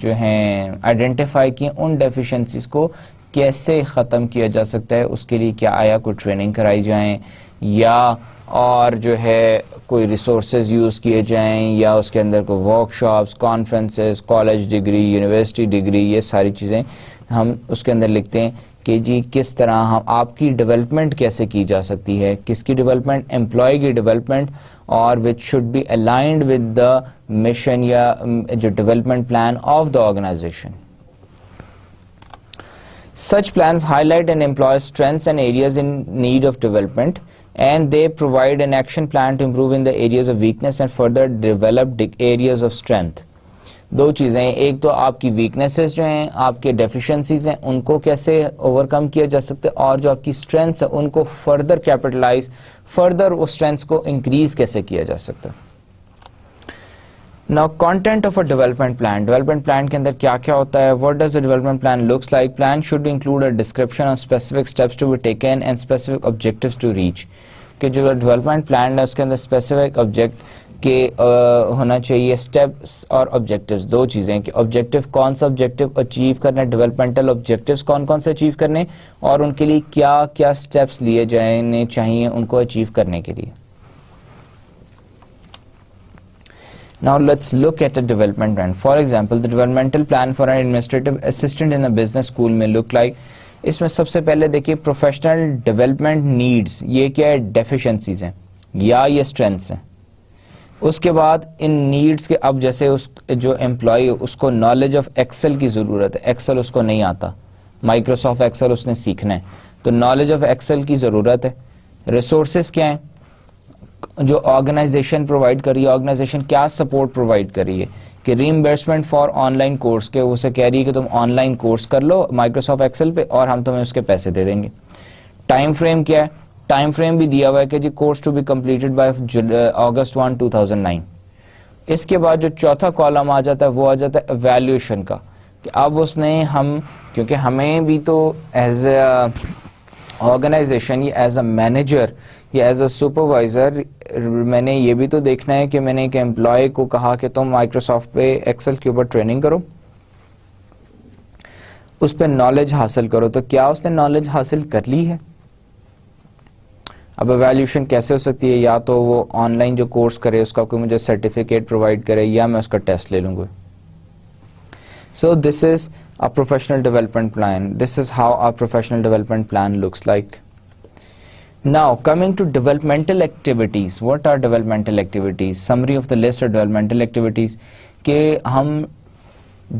جو ہیں آئیڈینٹیفائی کی, ان ڈیفیشنسیز کو کیسے ختم کیا جا سکتا ہے, اس کے لیے کیا آیا کوئی ٹریننگ کرائی جائیں, یا اور جو ہے کوئی ریسورسز یوز کیے جائیں, یا اس کے اندر کوئی work shops, conferences, college degree, university degree, یہ ساری چیزیں ہم اس کے اندر لکھتے ہیں کہ جی کس طرح ہم آپ کی ڈیولپمنٹ کیسے کی جا سکتی ہے, کس کی ڈیولپمنٹ, امپلائی کی ڈیولپمنٹ, اور which should be aligned with the mission یا جو development plan of the organization. Such plans highlight an employee's strengths and areas in need of development, and they provide an action plan to improve in the areas of weakness and further develop areas of strength. دو چیزیں ہیں, ایک تو آپ کی ویکنیسز جو ہیں, آپ کے ڈیفیشنسیز ہیں, ان کو کیسے اوور کم کیا جا سکتا ہے, اور جو آپ کی اسٹرینتھس ہیں ان کو فردر کیپٹلائز, فردر وہ اسٹرینتھس کو انکریز کیسے کیا جا سکتا ہے. Now, content of a development plan. Development plan کے اندر کیا کیا ہوتا ہے, what does a development plan looks like? Plan should include a description of specific steps to be taken and specific objectives to reach. کہ جو development plan ہے اس کے اندر specific object کے ہونا چاہیے, steps اور objectives, دو چیزیں کہ objective کون سا objective achieve کرنا ہے, developmental objectives کون کون سے achieve کرنے, اور ان کے لیے کیا کیا steps لیے جانے چاہیے ان کو achieve کرنے کے لیے. Now let's look at a development plan. For example, the developmental plan for an administrative assistant in a business school may look like, اس میں سب سے پہلے دیکھیے پروفیشنل ڈیولپمنٹ نیڈز، یہ کیا ہے؟ ڈیفیشنسیز ہیں یا یہ اسٹرینتھس ہیں. اس کے بعد ان نیڈز کے اب جیسے اس جو امپلائی اس کو نالج آف ایکسل کی ضرورت ہے، ایکسل اس کو نہیں آتا، مائکروسافٹ ایکسل اس نے سیکھنا ہے، تو نالج آف ایکسل کی ضرورت ہے. ریسورسز کیا ہیں جو آرگنائزیشن پرووائڈ کری ہے؟ آرگنائزیشن کیا سپورٹ پرووائڈ کری ہے کہ ری امبرسمنٹ فار آن لائن کورس کے اسے کہہ رہی ہے کہ تم آن لائن کورس کر لو مائکروسافٹ ایکسل پہ اور ہم تمہیں اس کے پیسے دے دیں گے. ٹائم فریم کیا ہے؟ ٹائم فریم بھی دیا ہوا ہے کہ جی course to be completed by August 1, 2009. اس کے بعد جو چوتھا کالم آ جاتا ہے وہ آ جاتا ہے ایویلیوشن کا، کہ اب اس نے کیونکہ ہمیں بھی تو ایز اے آرگنائزیشن یا ایز اے مینیجر یا ایز اے سپروائزر میں نے یہ بھی تو دیکھنا ہے کہ میں نے ایک امپلائی کو کہا کہ تم مائکروسافٹ پہ ایکسل کے اوپر ٹریننگ کرو، اس پہ نالج حاصل کرو، تو کیا اس نے نالج حاصل کر لی ہے؟ اب ایویلیوشن کیسے ہو سکتی ہے؟ یا تو وہ آن لائن جو کورس کرے اس کا کوئی مجھے سرٹیفکیٹ پرووائڈ کرے یا میں اس کا ٹیسٹ لے لوں گا. So this is a professional development plan. This is how a professional development plan looks like. Now coming to developmental activities. What are developmental activities? Summary of the list of developmental activities کہ ہم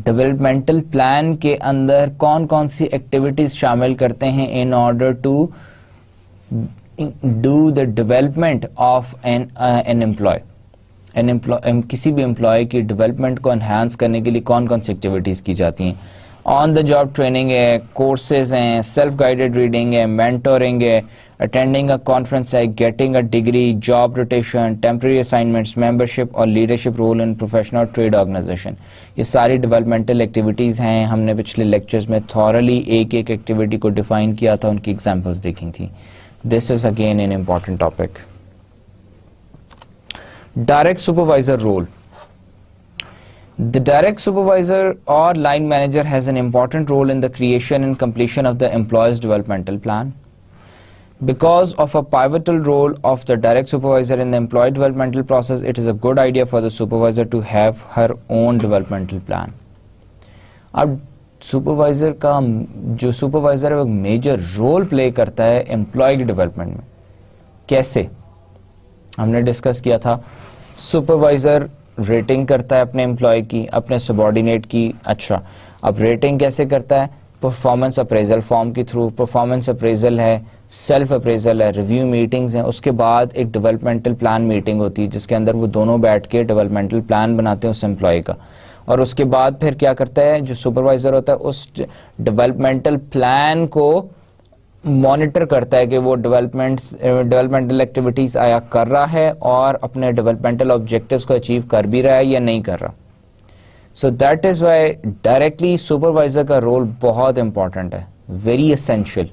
ڈیولپمنٹل پلان کے اندر کون کون سی ایکٹیویٹیز شامل کرتے ہیں in order to do the development of an employee. کسی بھی امپلائی کی ڈیولپمنٹ کو انہانس کرنے کے لیے کون کون سی ایکٹیویٹیز کی جاتی ہیں؟ آن دا جاب ٹریننگ ہے، کورسز ہیں، سیلف گائیڈڈ ریڈنگ ہے، مینٹورنگ ہے، اٹینڈنگ اے کانفرنس ہے، getting a degree, job rotation, temporary assignments, membership اور لیڈرشپ رول ان پروفیشنل اور ٹریڈ آرگنائزیشن. یہ ساری ڈیولپمنٹل ایکٹیویٹیز ہیں. ہم نے پچھلے لیکچرز میں تھورلی ایک ایک ایکٹیویٹی کو ڈیفائن کیا تھا، ان کی ایگزامپلس دیکھی تھیں. This is again an important topic. Direct supervisor role. The direct supervisor or line manager has an important role in the creation and completion of the employee's developmental plan. Because of a pivotal role of the direct supervisor in the employee developmental process, it is a good idea for the supervisor to have her own developmental plan. اب سپروائزر کا جو سپروائزر ہے وہ میجر رول پلے کرتا ہے امپلائی کی ڈیولپمنٹ میں. کیسے؟ ہم نے ڈسکس کیا تھا سپروائزر ریٹنگ کرتا ہے اپنے امپلائی کی، اپنے سبارڈینیٹ کی. اچھا اب ریٹنگ کیسے کرتا ہے؟ پرفارمنس اپریزل فارم کے تھرو. پرفارمنس اپریزل ہے، سیلف اپریزل ہے، ریویو میٹنگز ہیں. اس کے بعد ایک ڈیولپمنٹل پلان میٹنگ ہوتی ہے جس کے اندر وہ دونوں بیٹھ کے ڈیولپمنٹل پلان بناتے ہیں اس امپلائی کا. اور اس کے بعد پھر کیا کرتا ہے جو سپروائزر ہوتا ہے اس ڈیولپمنٹل پلان کو مانیٹر کرتا ہے کہ وہ ڈیولپمنٹل ایکٹیویٹیز آیا کر رہا ہے اور اپنے ڈیولپمنٹل آبجیکٹیوز کو اچیو کر بھی رہا ہے یا نہیں کر رہا. So that is why directly supervisor کا رول بہت امپورٹنٹ ہے، ویری اسینشیل.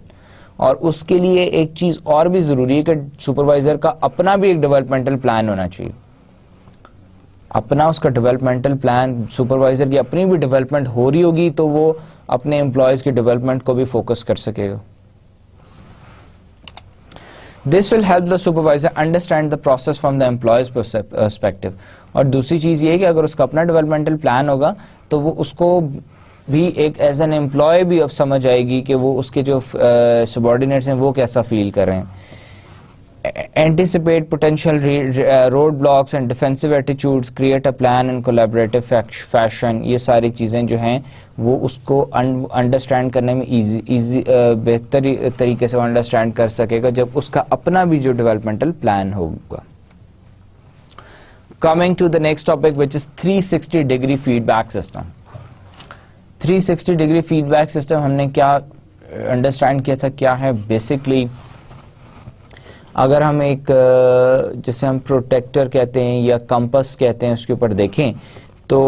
اور اس کے لیے ایک چیز اور بھی ضروری ہے کہ سپروائزر کا اپنا بھی ایک ڈیولپمنٹل پلان ہونا چاہیے. اپنا اس کا ڈیولپمنٹل پلان، سپروائزر کی اپنی بھی ڈیولپمنٹ ہو رہی ہوگی تو وہ اپنے امپلائیز کی ڈیولپمنٹ کو بھی فوکس کر سکے گا. This will help the supervisor understand the process from the employee's perspective. اور دوسری چیز یہ ہے کہ اگر اس کا اپنا ڈیولپمنٹل پلان ہوگا تو وہ اس کو بھی ایک ایز این امپلائی بھی اب سمجھ آئے گی کہ وہ اس کے جو سبارڈینیٹس ہیں وہ کیسا فیل کر رہے ہیں. Anticipate potential roadblocks and defensive attitudes, create a plan in collaborative fashion. یہ ساری چیزیں جو ہیں وہ اس کو انڈرسٹینڈ کرنے میں ایزی بہتر طریقے سے انڈرسٹینڈ کر سکے گا جب اس کا اپنا بھی جو ڈیولپمنٹل پلان ہوگا. Coming to the next topic which is 360 degree feedback system. 360 degree feedback system ہم نے کیا انڈرسٹینڈ کیا تھا کیا ہے بیسکلی. اگر ہم ایک جسے ہم پروٹیکٹر کہتے ہیں یا کمپس کہتے ہیں اس کے اوپر دیکھیں تو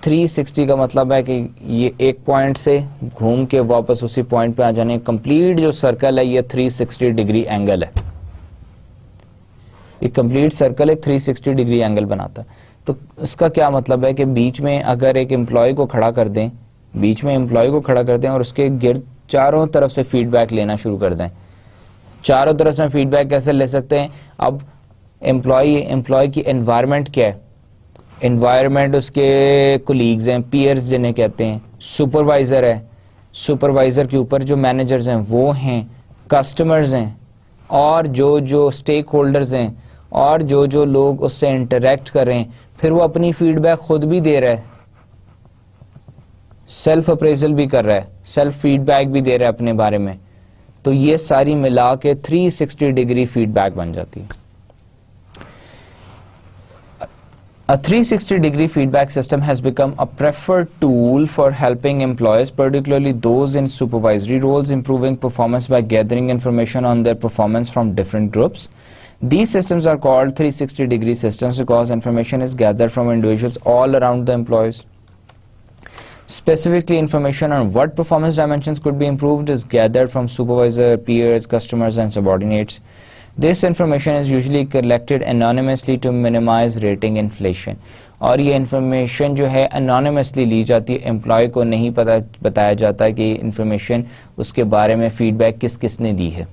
360 کا مطلب ہے کہ یہ ایک پوائنٹ سے گھوم کے واپس اسی پوائنٹ پہ آ جانے. کمپلیٹ جو سرکل ہے یہ 360 ڈگری اینگل ہے. یہ کمپلیٹ سرکل ایک 360 ڈگری اینگل بناتا ہے. تو اس کا کیا مطلب ہے کہ بیچ میں اگر ایک امپلائی کو کھڑا کر دیں، اور اس کے گرد چاروں طرف سے فیڈ بیک لینا شروع کر دیں. چاروں طرف سے فیڈ بیک کیسے لے سکتے ہیں؟ اب امپلائی کی انوائرمنٹ کیا ہے؟ انوائرمنٹ اس کے کولیگز ہیں, پیئرز جنہیں کہتے ہیں, سپروائزر ہے, سپروائزر کے اوپر جو مینیجرز ہیں وہ ہیں, کسٹمرز ہیں, اور جو اسٹیک ہولڈرز ہیں, اور جو لوگ اس سے انٹریکٹ کر رہے ہیں, پھر وہ اپنی فیڈ بیک خود بھی دے رہا ہے, سیلف اپریزل بھی کر رہا ہے, سیلف فیڈ بیک بھی دے رہا ہے اپنے بارے میں. تو یہ ساری ملا کے 360 ڈگری فیڈ بیک بن جاتی ہے. A 360-degree feedback system has become a preferred tool for helping employees, particularly those in supervisory roles, improving performance by gathering information on their performance from different groups. These systems are called 360-degree systems because information is gathered from individuals all around the employees. Specifically, information on what performance dimensions could be improved is gathered from supervisor, peers, customers, and subordinates. This information is usually collected anonymously to minimize rating inflation. اور یہ انفارمیشن جو ہے انانیمسلی لی جاتی ہے, امپلائی کو نہیں بتایا جاتا کہ یہ انفارمیشن اس کے بارے میں فیڈ بیک کس نے دی ہے.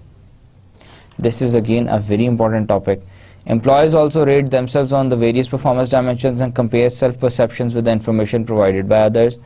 This is again a very important topic. Employees also rate themselves on the various performance dimensions and compare self-perceptions with the information provided by others.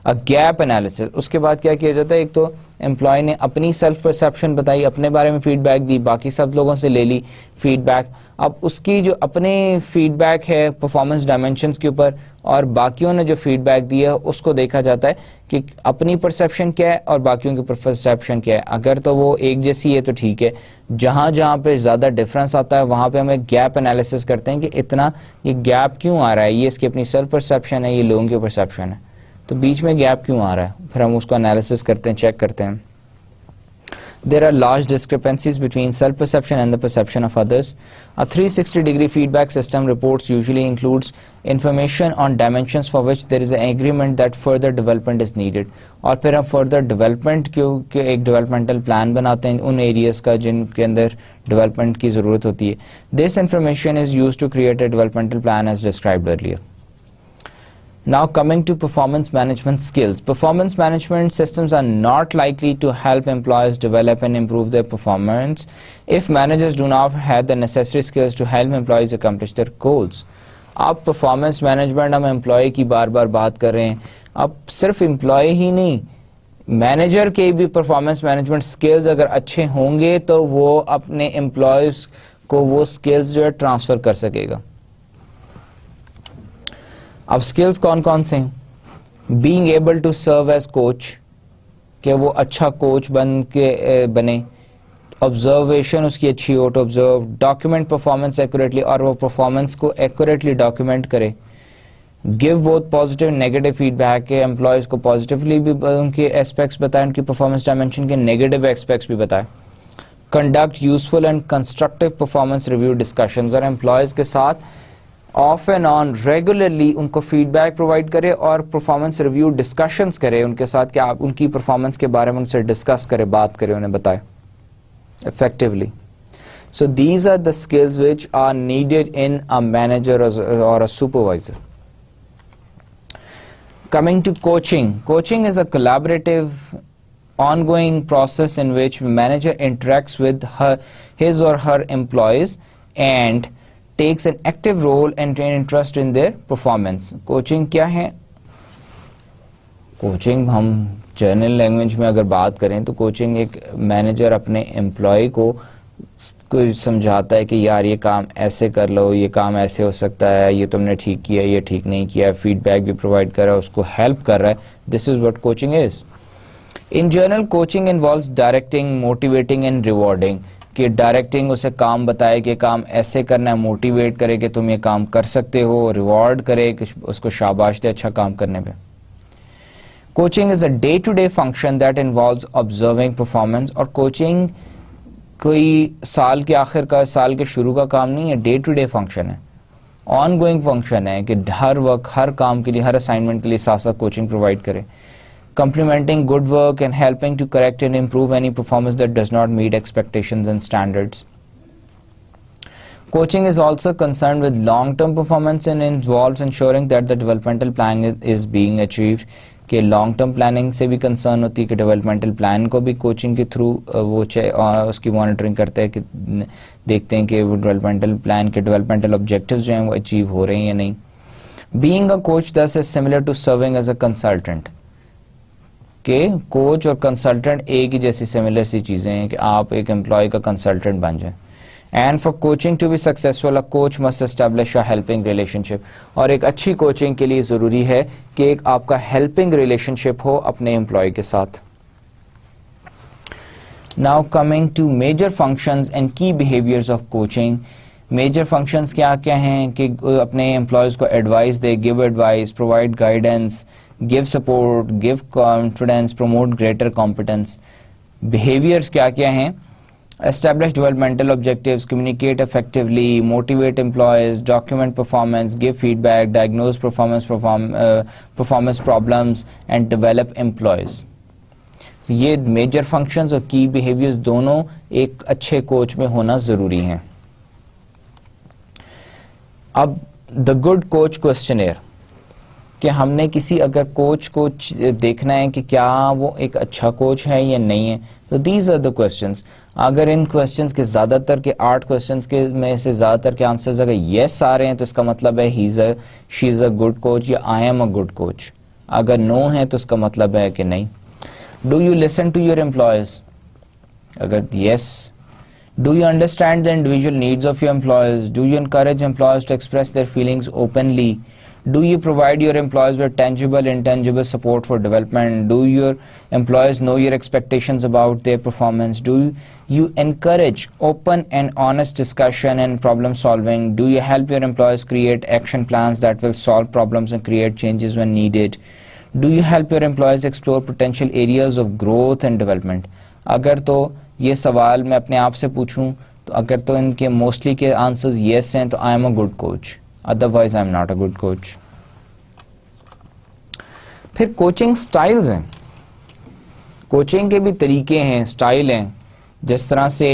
A gap analysis. اس کے بعد کیا کیا جاتا ہے, ایک تو امپلائی نے اپنی سیلف پرسیپشن بتائی, اپنے بارے میں فیڈ بیک دی, باقی سب لوگوں سے لے لی فیڈ بیک. اب اس کی جو اپنی فیڈ بیک ہے پرفارمنس ڈائمینشنز کے اوپر اور باقیوں نے جو فیڈ بیک دی ہے اس کو دیکھا جاتا ہے کہ اپنی پرسیپشن کیا ہے اور باقیوں کی پرسیپشن کیا ہے. اگر تو وہ ایک جیسی ہے تو ٹھیک ہے, جہاں پہ زیادہ ڈفرینس آتا ہے وہاں پہ ہم ایک گیپ انالیسس کرتے ہیں کہ اتنا یہ گیپ کیوں آ رہا ہے, یہ اس کی اپنی سیلف پرسیپشن ہے, یہ لوگوں کی پرسیپشن ہے, تو بیچ میں گیپ کیوں آ رہا ہے, پھر ہم اس کو انالیسس کرتے ہیں, چیک کرتے ہیں. There are large discrepancies between self-perception and the perception of others. A 360-degree feedback system reports usually includes information on dimensions for which there is an agreement that further development is needed. اور پھر ہم further development کے ایک developmental plan بناتے ہیں ان areas کا جن کے اندر development کی ضرورت ہوتی ہے. This information is used to create a developmental plan as described earlier. Now coming to performance management skills. Performance management systems are not likely to help employees develop and improve their performance if managers do not have the necessary skills to help employees accomplish their goals. اب performance management ہم employee کی بار بار بات کر رہے ہیں, اب صرف employee ہی نہیں, manager کے بھی performance management skills اگر اچھے ہوں گے تو وہ اپنے employees کو وہ skills جو ہے ٹرانسفر کر سکے گا. اب سکلز کون سے ہیں, being able to serve as coach, کہ وہ اچھا کوچ بنے, آبزرویشن اس کی اچھی ہو, to observe, document performance accurately, اور وہ پرفارمنس کو ایکوریٹلی ڈاکیومنٹ کرے, give both positive negative feedback, کہ امپلائیز کو پازیٹیولی بھی ان کے ایسپیکٹس بتائیں, ان کی پرفارمنس ڈائمینشن کے نیگیٹو ایسپیکٹس بھی بتائیں, conduct useful and constructive performance review discussions, اور امپلائیز کے ساتھ آف اینڈ آن ریگولرلی ان کو فیڈ بیک پرووائڈ کرے اور پرفارمنس ریویو ڈسکشنز کرے ان کے ساتھ, کہ آپ ان کی پرفارمنس کے بارے میں ان سے ڈسکس کرے, بات کرے, انہیں بتائے effectively. So these are the skills which are needed in a manager or a supervisor. Coming to coaching. Coaching is a collaborative ongoing process in which manager interacts with his or her employees and takes an active role and interest in their performance. Coaching کیا ہے؟ کوچنگ ہم جرنل لینگویج میں اگر بات کریں تو کوچنگ ایک مینیجر اپنے امپلائی کو سمجھاتا ہے کہ یار یہ کام ایسے کر لو, یہ کام ایسے ہو سکتا ہے, یہ تم نے ٹھیک کیا, یہ ٹھیک نہیں کیا, فیڈ بیک بھی پرووائڈ کر رہا ہے, اس کو ہیلپ کر رہا ہے. This is what coaching is. In general coaching involves directing, motivating and rewarding, کہ ڈائریکٹنگ اسے کام بتائے کہ کام ایسے کرنا ہے, موٹیویٹ کرے کہ تم یہ کام کر سکتے ہو, ریوارڈ کرے کہ اس کو شاباش دے اچھا کام کرنے پہ. Coaching is a day to day function that involves observing performance, اور کوچنگ کوئی سال کے آخر کا, سال کے شروع کا کام نہیں ہے, ڈے ٹو ڈے فنکشن ہے, آن گوئنگ فنکشن ہے, کہ ہر وقت ہر کام کے لیے, ہر اسائنمنٹ کے لیے ساتھ ساتھ کوچنگ پرووائڈ کرے. Complementing good work and helping to correct and improve any performance that does not meet expectations and standards. Coaching is also concerned with long-term performance and involves ensuring that the developmental plan is being achieved. کہ لانگ ٹرم پلاننگ سے بھی کنسرن ہوتی ہے کہ ڈیولپمنٹل پلان کو بھی کوچنگ کے تھرو وہ اس کی مانیٹرنگ کرتے ہیں, کہ دیکھتے ہیں کہ وہ ڈیولپمنٹل پلان کے ڈیولپمنٹل آبجیکٹیوز جو ہیں وہ اچیو ہو رہے ہیں یا نہیں. being a coach thus is similar to serving as a consultant. کہ کوچ اور کنسلٹنٹ ایک ہی جیسی سملر سی چیزیں ہیں کہ آپ ایک امپلائی کا کنسلٹنٹ بن جائیں. And for coaching to be successful a coach must establish a helping relationship. اور ایک اچھی کوچنگ کے لیے ضروری ہے کہ ایک آپ کا ہیلپنگ ریلیشن شپ ہو اپنے امپلائی کے ساتھ. Now coming to major functions and key behaviours of coaching. Major functions کیا کیا ہیں کہ اپنے امپلائیز کو ایڈوائز دے, give advise, provide guidance, give support, give confidence, promote greater competence. Behaviors کیا کیا ہیں؟ establish developmental objectives, communicate effectively, motivate employees, document performance, give feedback, diagnose performance problems and develop employees. So یہ major functions اور key behaviors دونوں ایک اچھے کوچ میں ہونا ضروری ہیں. اب the good coach questionnaire کہ ہم نے کسی اگر کوچ کو دیکھنا ہے کہ کیا وہ ایک اچھا کوچ ہے یا نہیں ہے, تو دیز آر دا کوشچنس. اگر ان کوشچنس کے زیادہ تر کے 8 کوشچنس کے میں سے زیادہ تر کے آنسرز اگر یس آ رہے ہیں تو اس کا مطلب ہے شی از اے گڈ کوچ یا آئی ایم اے گڈ کوچ. اگر نو ہے تو اس کا مطلب ہے کہ نہیں. Do you listen to your employees? اگر yes. Do you understand the individual needs of your employees? Do you encourage employees to express their feelings openly? Do you provide your employees with tangible, intangible support for development? Do your employees know your expectations about their performance? Do you encourage open and honest discussion and problem solving? Do you help your employees create action plans that will solve problems and create changes when needed? Do you help your employees explore potential areas of growth and development? اگر تو یہ سوال میں اپنے آپ سے پوچھوں تو اگر تو ان کے موسٹلی کے آنسرز یس ہیں تو I am a good coach. Otherwise I am not a good coach. پھر کوچنگ سٹائلز ہیں. کوچنگ کے بھی طریقے ہیں, سٹائل ہیں. جس طرح سے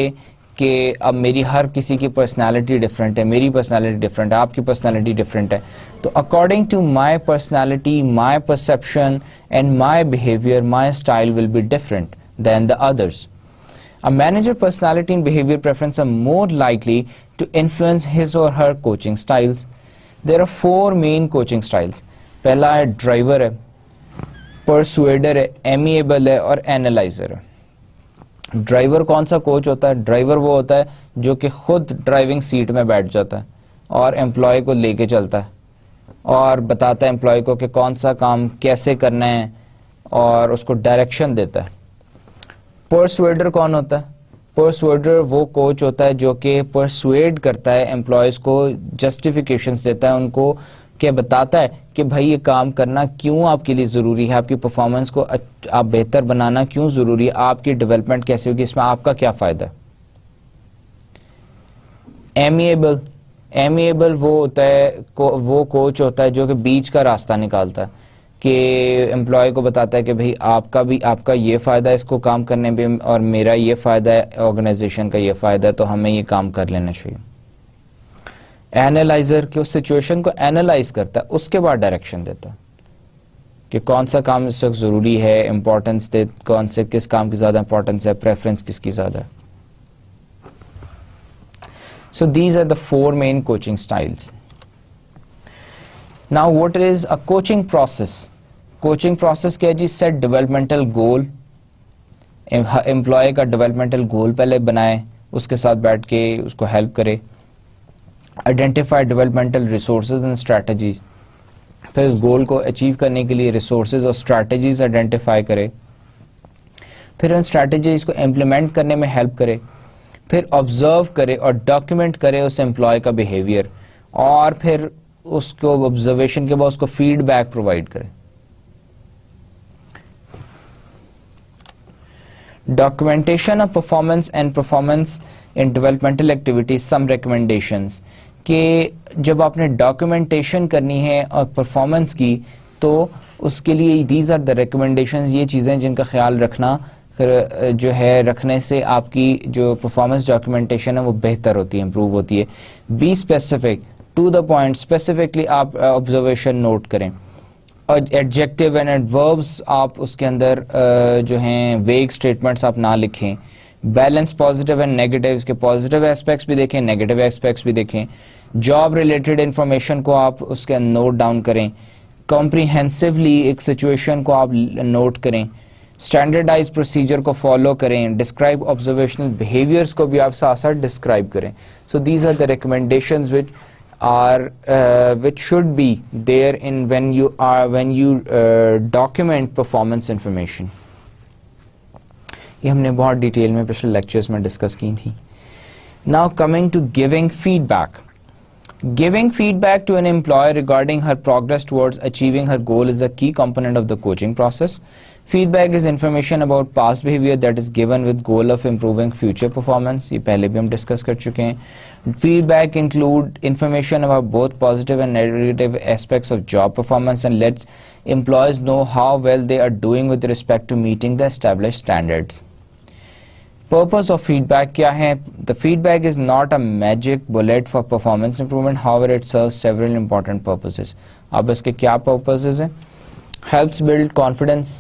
کہ اب میری ہر کسی کی پرسنالٹی ڈفرینٹ ہے, میری پرسنالٹی ڈفرینٹ ہے, آپ کی پرسنالٹی ڈفرینٹ ہے. تو according to my personality, my perception and my behaviour, my style will be different than the others. A manager personality and behavior preference are more likely to influence his or her coaching styles. There are 4 main coaching styles. پہلا ہے ڈرائیور ہے, پرسویڈر ہے, ایمیبل ہے اور اینالائزر ہے. ڈرائیور کون سا کوچ ہوتا ہے؟ ڈرائیور وہ ہوتا ہے جو کہ خود ڈرائیونگ سیٹ میں بیٹھ جاتا ہے اور امپلائی کو لے کے چلتا ہے اور بتاتا ہے امپلائی کو کہ کون سا کام کیسے کرنا ہے اور اس کو ڈائریکشن دیتا ہے. پرسویڈر کون ہوتا ہے؟ پرسویڈر وہ کوچ ہوتا ہے جو کہ پرسویڈ کرتا ہے امپلائیز کو, جسٹیفیکیشنز دیتا ہے ان کو, کہ بتاتا ہے کہ بھائی یہ کام کرنا کیوں آپ کے لیے ضروری ہے, آپ کی پرفارمنس کو آپ بہتر بنانا کیوں ضروری ہے, آپ کی ڈیولپمنٹ کیسے ہوگی, اس میں آپ کا کیا فائدہ ہے. ایمیبل وہ ہوتا ہے, وہ کوچ ہوتا ہے جو کہ بیچ کا راستہ نکالتا ہے, کہ امپلائی کو بتاتا ہے کہ بھائی آپ کا یہ فائدہ ہے اس کو کام کرنے میں اور میرا یہ فائدہ ہے, آرگنائزیشن کا یہ فائدہ ہے, تو ہمیں یہ کام کر لینا چاہیے. اینالائزر کہ اس سچویشن کو اینالائز کرتا ہے, اس کے بعد ڈائریکشن دیتا ہے کہ کون سا کام اس وقت ضروری ہے, امپورٹنس دے, کون سے کس کام کی زیادہ امپورٹنس ہے, پریفرنس کس کی زیادہ ہے. So these are the 4 main coaching styles. Now what is a coaching process? Coaching process کیا جی؟ سیٹ ڈیولپمنٹل گول, امپلائی کا ڈیولپمنٹل گول پہلے بنائے, اس کے ساتھ بیٹھ کے اس کو ہیلپ کرے. Identify developmental resources and strategies, پھر اس گول کو اچیو کرنے کے لیے ریسورسز اور اسٹریٹجیز آئیڈینٹیفائی کرے, پھر ان اسٹریٹجیز کو امپلیمنٹ کرنے میں ہیلپ کرے, پھر آبزرو کرے اور ڈاکیومنٹ کرے اس امپلائی کا بیہیویئر, اور پھر اس کو آبزرویشن کے بعد اس کو فیڈ بیک پرووائڈ کرے. Documentation of performance and performance in developmental activities, some recommendations, کہ جب آپ نے ڈاکیومنٹیشن کرنی ہے اور پرفارمنس کی تو اس کے لیے دیز آر دا ریکمنڈیشنز, یہ چیزیں جن کا خیال رکھنا جو ہے رکھنے سے آپ کی جو پرفارمنس ڈاکیومنٹیشن ہے وہ بہتر ہوتی ہے, امپروو ہوتی ہے. Be specific, to the point, specifically آپ آبزرویشن نوٹ کریں. اور ایڈجیکٹیو اینڈ ایڈوربس آپ اس کے اندر جو ہیں ویگ اسٹیٹمنٹس آپ نہ لکھیں. بیلنس پازیٹیو اینڈ نیگیٹو, اس کے پازیٹیو ایسپیکٹس بھی دیکھیں, نیگیٹو ایسپیکٹس بھی دیکھیں. جاب ریلیٹڈ انفارمیشن کو آپ اس کے نوٹ ڈاؤن کریں, کمپریہنسولی ایک سچویشن کو آپ نوٹ کریں, اسٹینڈرڈائز پروسیجر کو فالو کریں, ڈسکرائب آبزرویشنل بیہیویئرس کو بھی آپ ساتھ ساتھ ڈسکرائب کریں. So these are the recommendations which should be there in when you document performance information. یہ ہم نے بہت ڈیٹیل میں پچھلے لیکچرز میں ڈسکس کی تھی. Now coming to giving feedback. Giving feedback to an employee regarding her progress towards achieving her goal is a key component of the coaching process. Feedback is information about past behavior that is given with goal of improving future performance. یہ پہلے بھی ہم ڈسکس کر چکے ہیں. Feedback include information about both positive and negative aspects of job performance and lets employees know how well they are doing with respect to meeting the established standards. Purpose of feedback کیا ہے؟ The feedback is not a magic bullet for performance improvement, however it serves several important purposes. اب اس کے کیا purposes ہیں؟ Helps build confidence.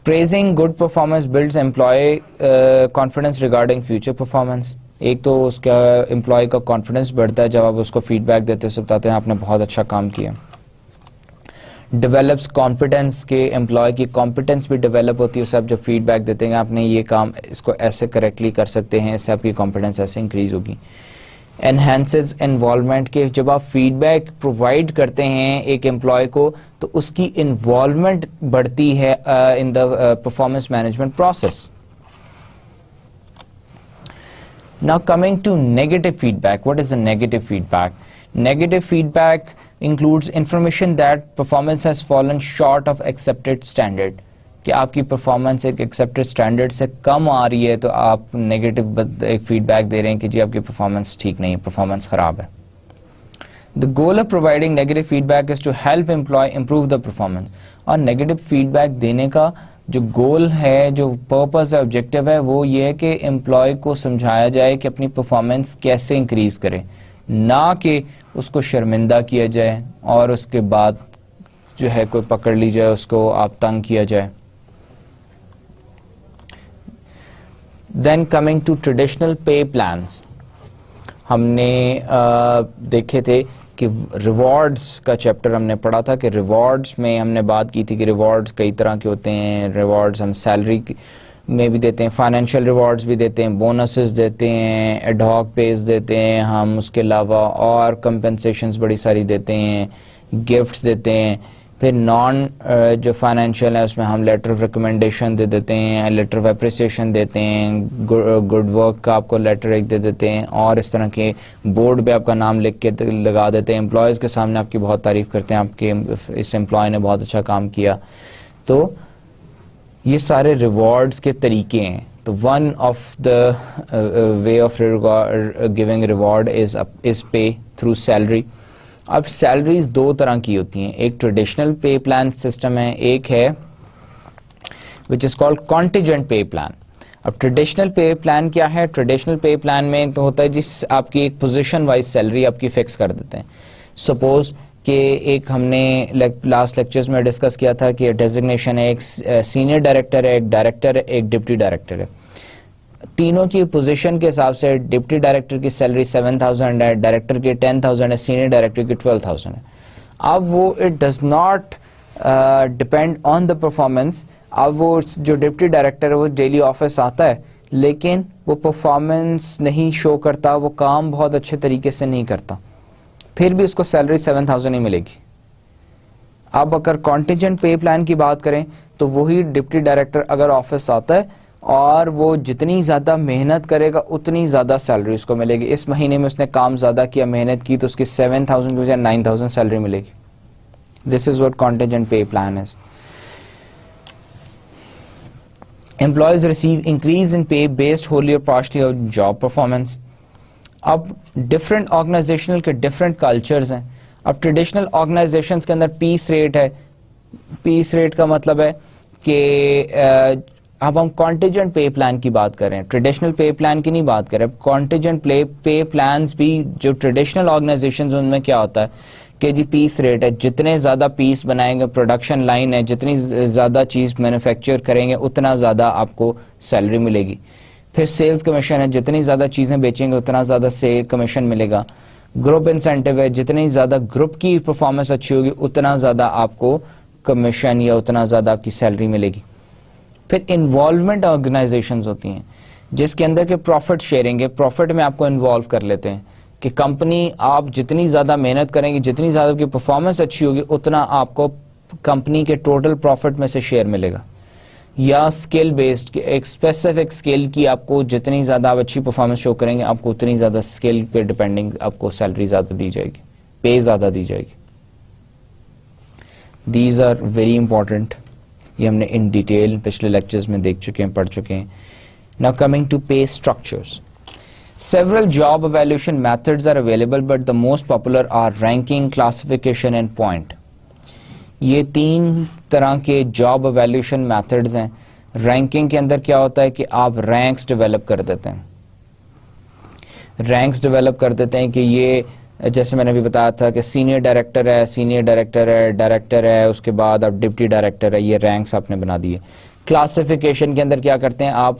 Praising good performance builds employee confidence regarding future performance. ایک تو اس کا امپلائی کا کانفیڈنس بڑھتا ہے جب آپ اس کو فیڈ بیک دیتے ہیں, بتاتے ہیں آپ نے بہت اچھا کام کیا. ڈیولپس کانفیڈنس, کے امپلائی کی کانفیڈنس بھی ڈیولپ ہوتی ہے اس سے آپ جب فیڈ بیک دیتے ہیں آپ نے یہ کام اس کو ایسے کریکٹلی کر سکتے ہیں, اس سے آپ کی کانفیڈنس ایسے انکریز ہوگی. انہینسز انوالومنٹ, کے جب آپ فیڈ بیک پرووائڈ کرتے ہیں ایک امپلائی کو تو اس کی انوالومنٹ بڑھتی ہے in the performance management process. Now coming to negative feedback. What is the negative feedback? Negative feedback includes information that performance has fallen short of accepted standard. کہ آپ کی پرفارمنس ایک ایکسیپٹڈ اسٹینڈرڈ سے کم آ رہی ہے تو آپ نیگیٹو ایک فیڈ بیک دے رہے ہیں کہ جی آپ کی پرفارمنس ٹھیک نہیں ہے, پرفارمنس خراب ہے. The goal of providing negative feedback is to help employee improve the performance. اور نیگیٹو فیڈ بیک دینے کا جو گول ہے, جو پرپز ہے, آبجیکٹو ہے, وہ یہ ہے کہ امپلائی کو سمجھایا جائے کہ اپنی پرفارمنس کیسے انکریز کرے, نہ کہ اس کو شرمندہ کیا جائے اور اس کے بعد جو ہے کوئی پکڑ لی جائے, اس کو آپ تنگ کیا جائے. Then coming to traditional pay plans. ہم نے دیکھے تھے کہ ریوارڈز کا چیپٹر ہم نے پڑھا تھا کہ ریوارڈز میں ہم نے بات کی تھی کہ ریوارڈز کئی طرح کے ہوتے ہیں. ریوارڈز ہم سیلری میں بھی دیتے ہیں, فائنینشیل ریوارڈز بھی دیتے ہیں, بونسز دیتے ہیں, ایڈ ہاک پیز دیتے ہیں ہم, اس کے علاوہ اور کمپنسیشنز بڑی ساری دیتے ہیں, گفٹس دیتے ہیں. پھر نان جو فائنینشیل ہے اس میں ہم لیٹر آف ریکمنڈیشن دے دیتے ہیں, لیٹر آف اپریسیشن دیتے ہیں, گڈ ورک کا آپ کو لیٹر ایک دے دیتے ہیں, اور اس طرح کے بورڈ پہ آپ کا نام لکھ کے لگا دیتے ہیں. امپلائیز کے سامنے آپ کی بہت تعریف کرتے ہیں, آپ کے اس امپلائی نے بہت اچھا کام کیا. تو یہ سارے ریوارڈز کے طریقے ہیں. تو one of the way of giving reward is pay through salary. اب سیلریز دو طرح کی ہوتی ہیں, ایک ٹریڈیشنل پے پلان سسٹم ہے, ایک ہے which is called contingent pay plan. اب ٹریڈیشنل پے پلان کیا ہے؟ ٹریڈیشنل پے پلان میں تو ہوتا ہے جس آپ کی ایک پوزیشن وائز سیلری آپ کی فکس کر دیتے ہیں. سپوز کہ ایک ہم نے لاسٹ لیکچرز میں ڈسکس کیا تھا کہ ڈیزگنیشن ہے, ایک سینئر ڈائریکٹر ہے, ایک ڈائریکٹر ہے, ایک ڈپٹی ڈائریکٹر ہے. تینوں کی پوزیشن کے حساب سے ڈپٹی ڈائریکٹر کی سیلری 7,000 ہے, ڈائریکٹر کی 10,000 ہے, سینئر ڈائریکٹر کی 12,000 ہے. اب وہ it does not depend on the performance. اب وہ جو ڈپٹی ڈائریکٹر ہے وہ ڈیلی آفس آتا ہے لیکن وہ پرفارمنس نہیں شو کرتا, وہ کام بہت اچھے طریقے سے نہیں کرتا, پھر بھی اس کو سیلری 7,000 ہی ملے گی. اب اگر کانٹینجنٹ پے پلان کی بات کریں تو وہی ڈپٹی ڈائریکٹر اگر آفس آتا ہے اور وہ جتنی زیادہ محنت کرے گا اتنی زیادہ سیلری اس کو ملے گی. اس مہینے میں اس نے کام زیادہ کیا, محنت کی, تو اس کی 7,000 کی بجائے 9,000 سیلری ملے گی. This is what contingent pay plan is. Employees receive increase in pay based wholly or partially on job performance. اب ڈفرینٹ آرگنائزیشنل کے ڈفرینٹ کلچرز ہیں. اب ٹریڈیشنل آرگنائزیشنز کے اندر پیس ریٹ ہے. پیس ریٹ کا مطلب ہے کہ اب ہم کانٹیجنٹ پے پلان کی بات کر رہے ہیں, ٹریڈیشنل پے پلان کی نہیں بات کر رہے. کانٹیجنٹ پے پلانز بھی جو ٹریڈیشنل آرگنائزیشنز ان میں کیا ہوتا ہے کہ جی پیس ریٹ ہے, جتنے زیادہ پیس بنائیں گے, پروڈکشن لائن ہے, جتنی زیادہ چیز مینوفیکچر کریں گے اتنا زیادہ آپ کو سیلری ملے گی. پھر سیلز کمیشن ہے, جتنی زیادہ چیزیں بیچیں گے اتنا زیادہ سیل کمیشن ملے گا. گروپ انسینٹیو ہے, جتنی زیادہ گروپ کی پرفارمنس اچھی ہوگی اتنا زیادہ آپ کو کمیشن یا اتنا زیادہ آپ کی سیلری ملے گی. پھر انوالومنٹ آرگنائزیشنز ہوتی ہیں جس کے اندر کہ پروفٹ شیئرنگ ہے, پروفٹ میں آپ کو انوالو کر لیتے ہیں کہ کمپنی آپ جتنی زیادہ محنت کریں گی, جتنی زیادہ آپ کی پرفارمنس اچھی ہوگی اتنا آپ کو کمپنی کے ٹوٹل پروفٹ میں سے شیئر ملے گا. یا اسکل بیسڈ, ایک اسپیسیفک اسکل کی آپ کو جتنی زیادہ آپ اچھی پرفارمنس شو کریں گے آپ کو اتنی زیادہ اسکل پہ ڈپینڈنگ آپ کو سیلری زیادہ دی جائے گی, پے زیادہ دی جائے گی. دیز آر ویری امپورٹنٹ, یہ ہم نے ان ڈیٹیل پچھلے لیکچرز میں دیکھ چکے ہیں, پڑھ چکے ہیں. Now coming to pay structures. Several job evaluation methods are available, but the most popular are ranking, classification and point. یہ 3 طرح کے جاب ایویلیوشن میتھڈز ہیں. رینکنگ کے اندر کیا ہوتا ہے کہ آپ رینکس ڈیولپ کر دیتے ہیں, رینکس ڈیولپ کر دیتے ہیں کہ یہ جیسے میں نے بھی بتایا تھا کہ سینئر ڈائریکٹر ہے, سینئر ڈائریکٹر ہے, ڈائریکٹر ہے, اس کے بعد اب ڈپٹی ڈائریکٹر ہے, یہ رینکس آپ نے بنا دیے. کلاسیفیکیشن کے اندر کیا کرتے ہیں آپ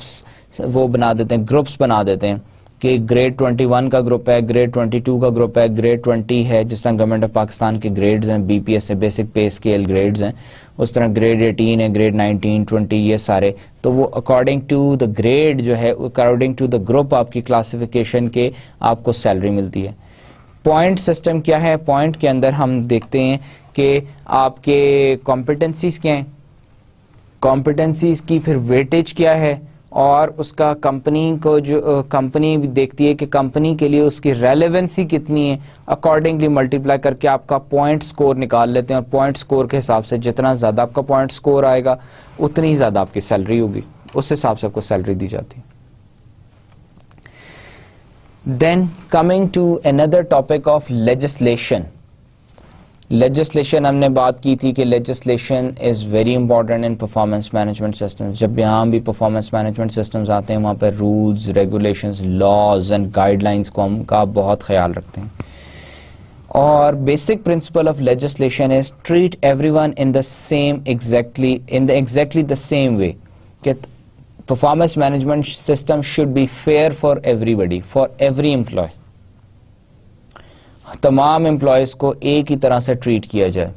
وہ بنا دیتے ہیں, گروپس بنا دیتے ہیں کہ گریڈ 21 کا گروپ ہے, گریڈ 22 کا گروپ ہے, گریڈ 20 ہے, جس طرح گورنمنٹ آف پاکستان کے گریڈز ہیں, بی پی ایس سے بیسک پے اسکیل گریڈز ہیں, اس طرح گریڈ 18 ہے, گریڈ 19, 20, یہ سارے. تو وہ اکارڈنگ ٹو دا گریڈ جو ہے, اکارڈنگ ٹو دا گروپ آپ کی کلاسیفیکیشن کے آپ کو سیلری ملتی ہے. پوائنٹ سسٹم کیا ہے؟ پوائنٹ کے اندر ہم دیکھتے ہیں کہ آپ کے کمپیٹنسیز کیا ہیں, کمپیٹنسیز کی پھر ویٹیج کیا ہے, اور اس کا کمپنی کو جو کمپنی دیکھتی ہے کہ کمپنی کے لیے اس کی ریلیونسی کتنی ہے, اکارڈنگلی ملٹیپلائی کر کے آپ کا پوائنٹ سکور نکال لیتے ہیں, اور پوائنٹ سکور کے حساب سے جتنا زیادہ آپ کا پوائنٹ سکور آئے گا اتنی زیادہ آپ کی سیلری ہوگی, اس حساب سے آپ کو سیلری دی جاتی ہے. Then coming to another topic of legislation. Legislation ہم نے بات کی تھی کہ legislation is very important in performance management systems. جب یہاں بھی پرفارمنس مینجمنٹ سسٹمز آتے ہیں وہاں پہ rules, regulations, laws and guidelines کو ہم کا بہت خیال رکھتے ہیں. اور basic principle of legislation is treat everyone in the same exactly the same way, کہ performance management system should be fair for everybody, for every employee. تمام امپلائیز کو ایک ہی طرح سے ٹریٹ کیا جائے.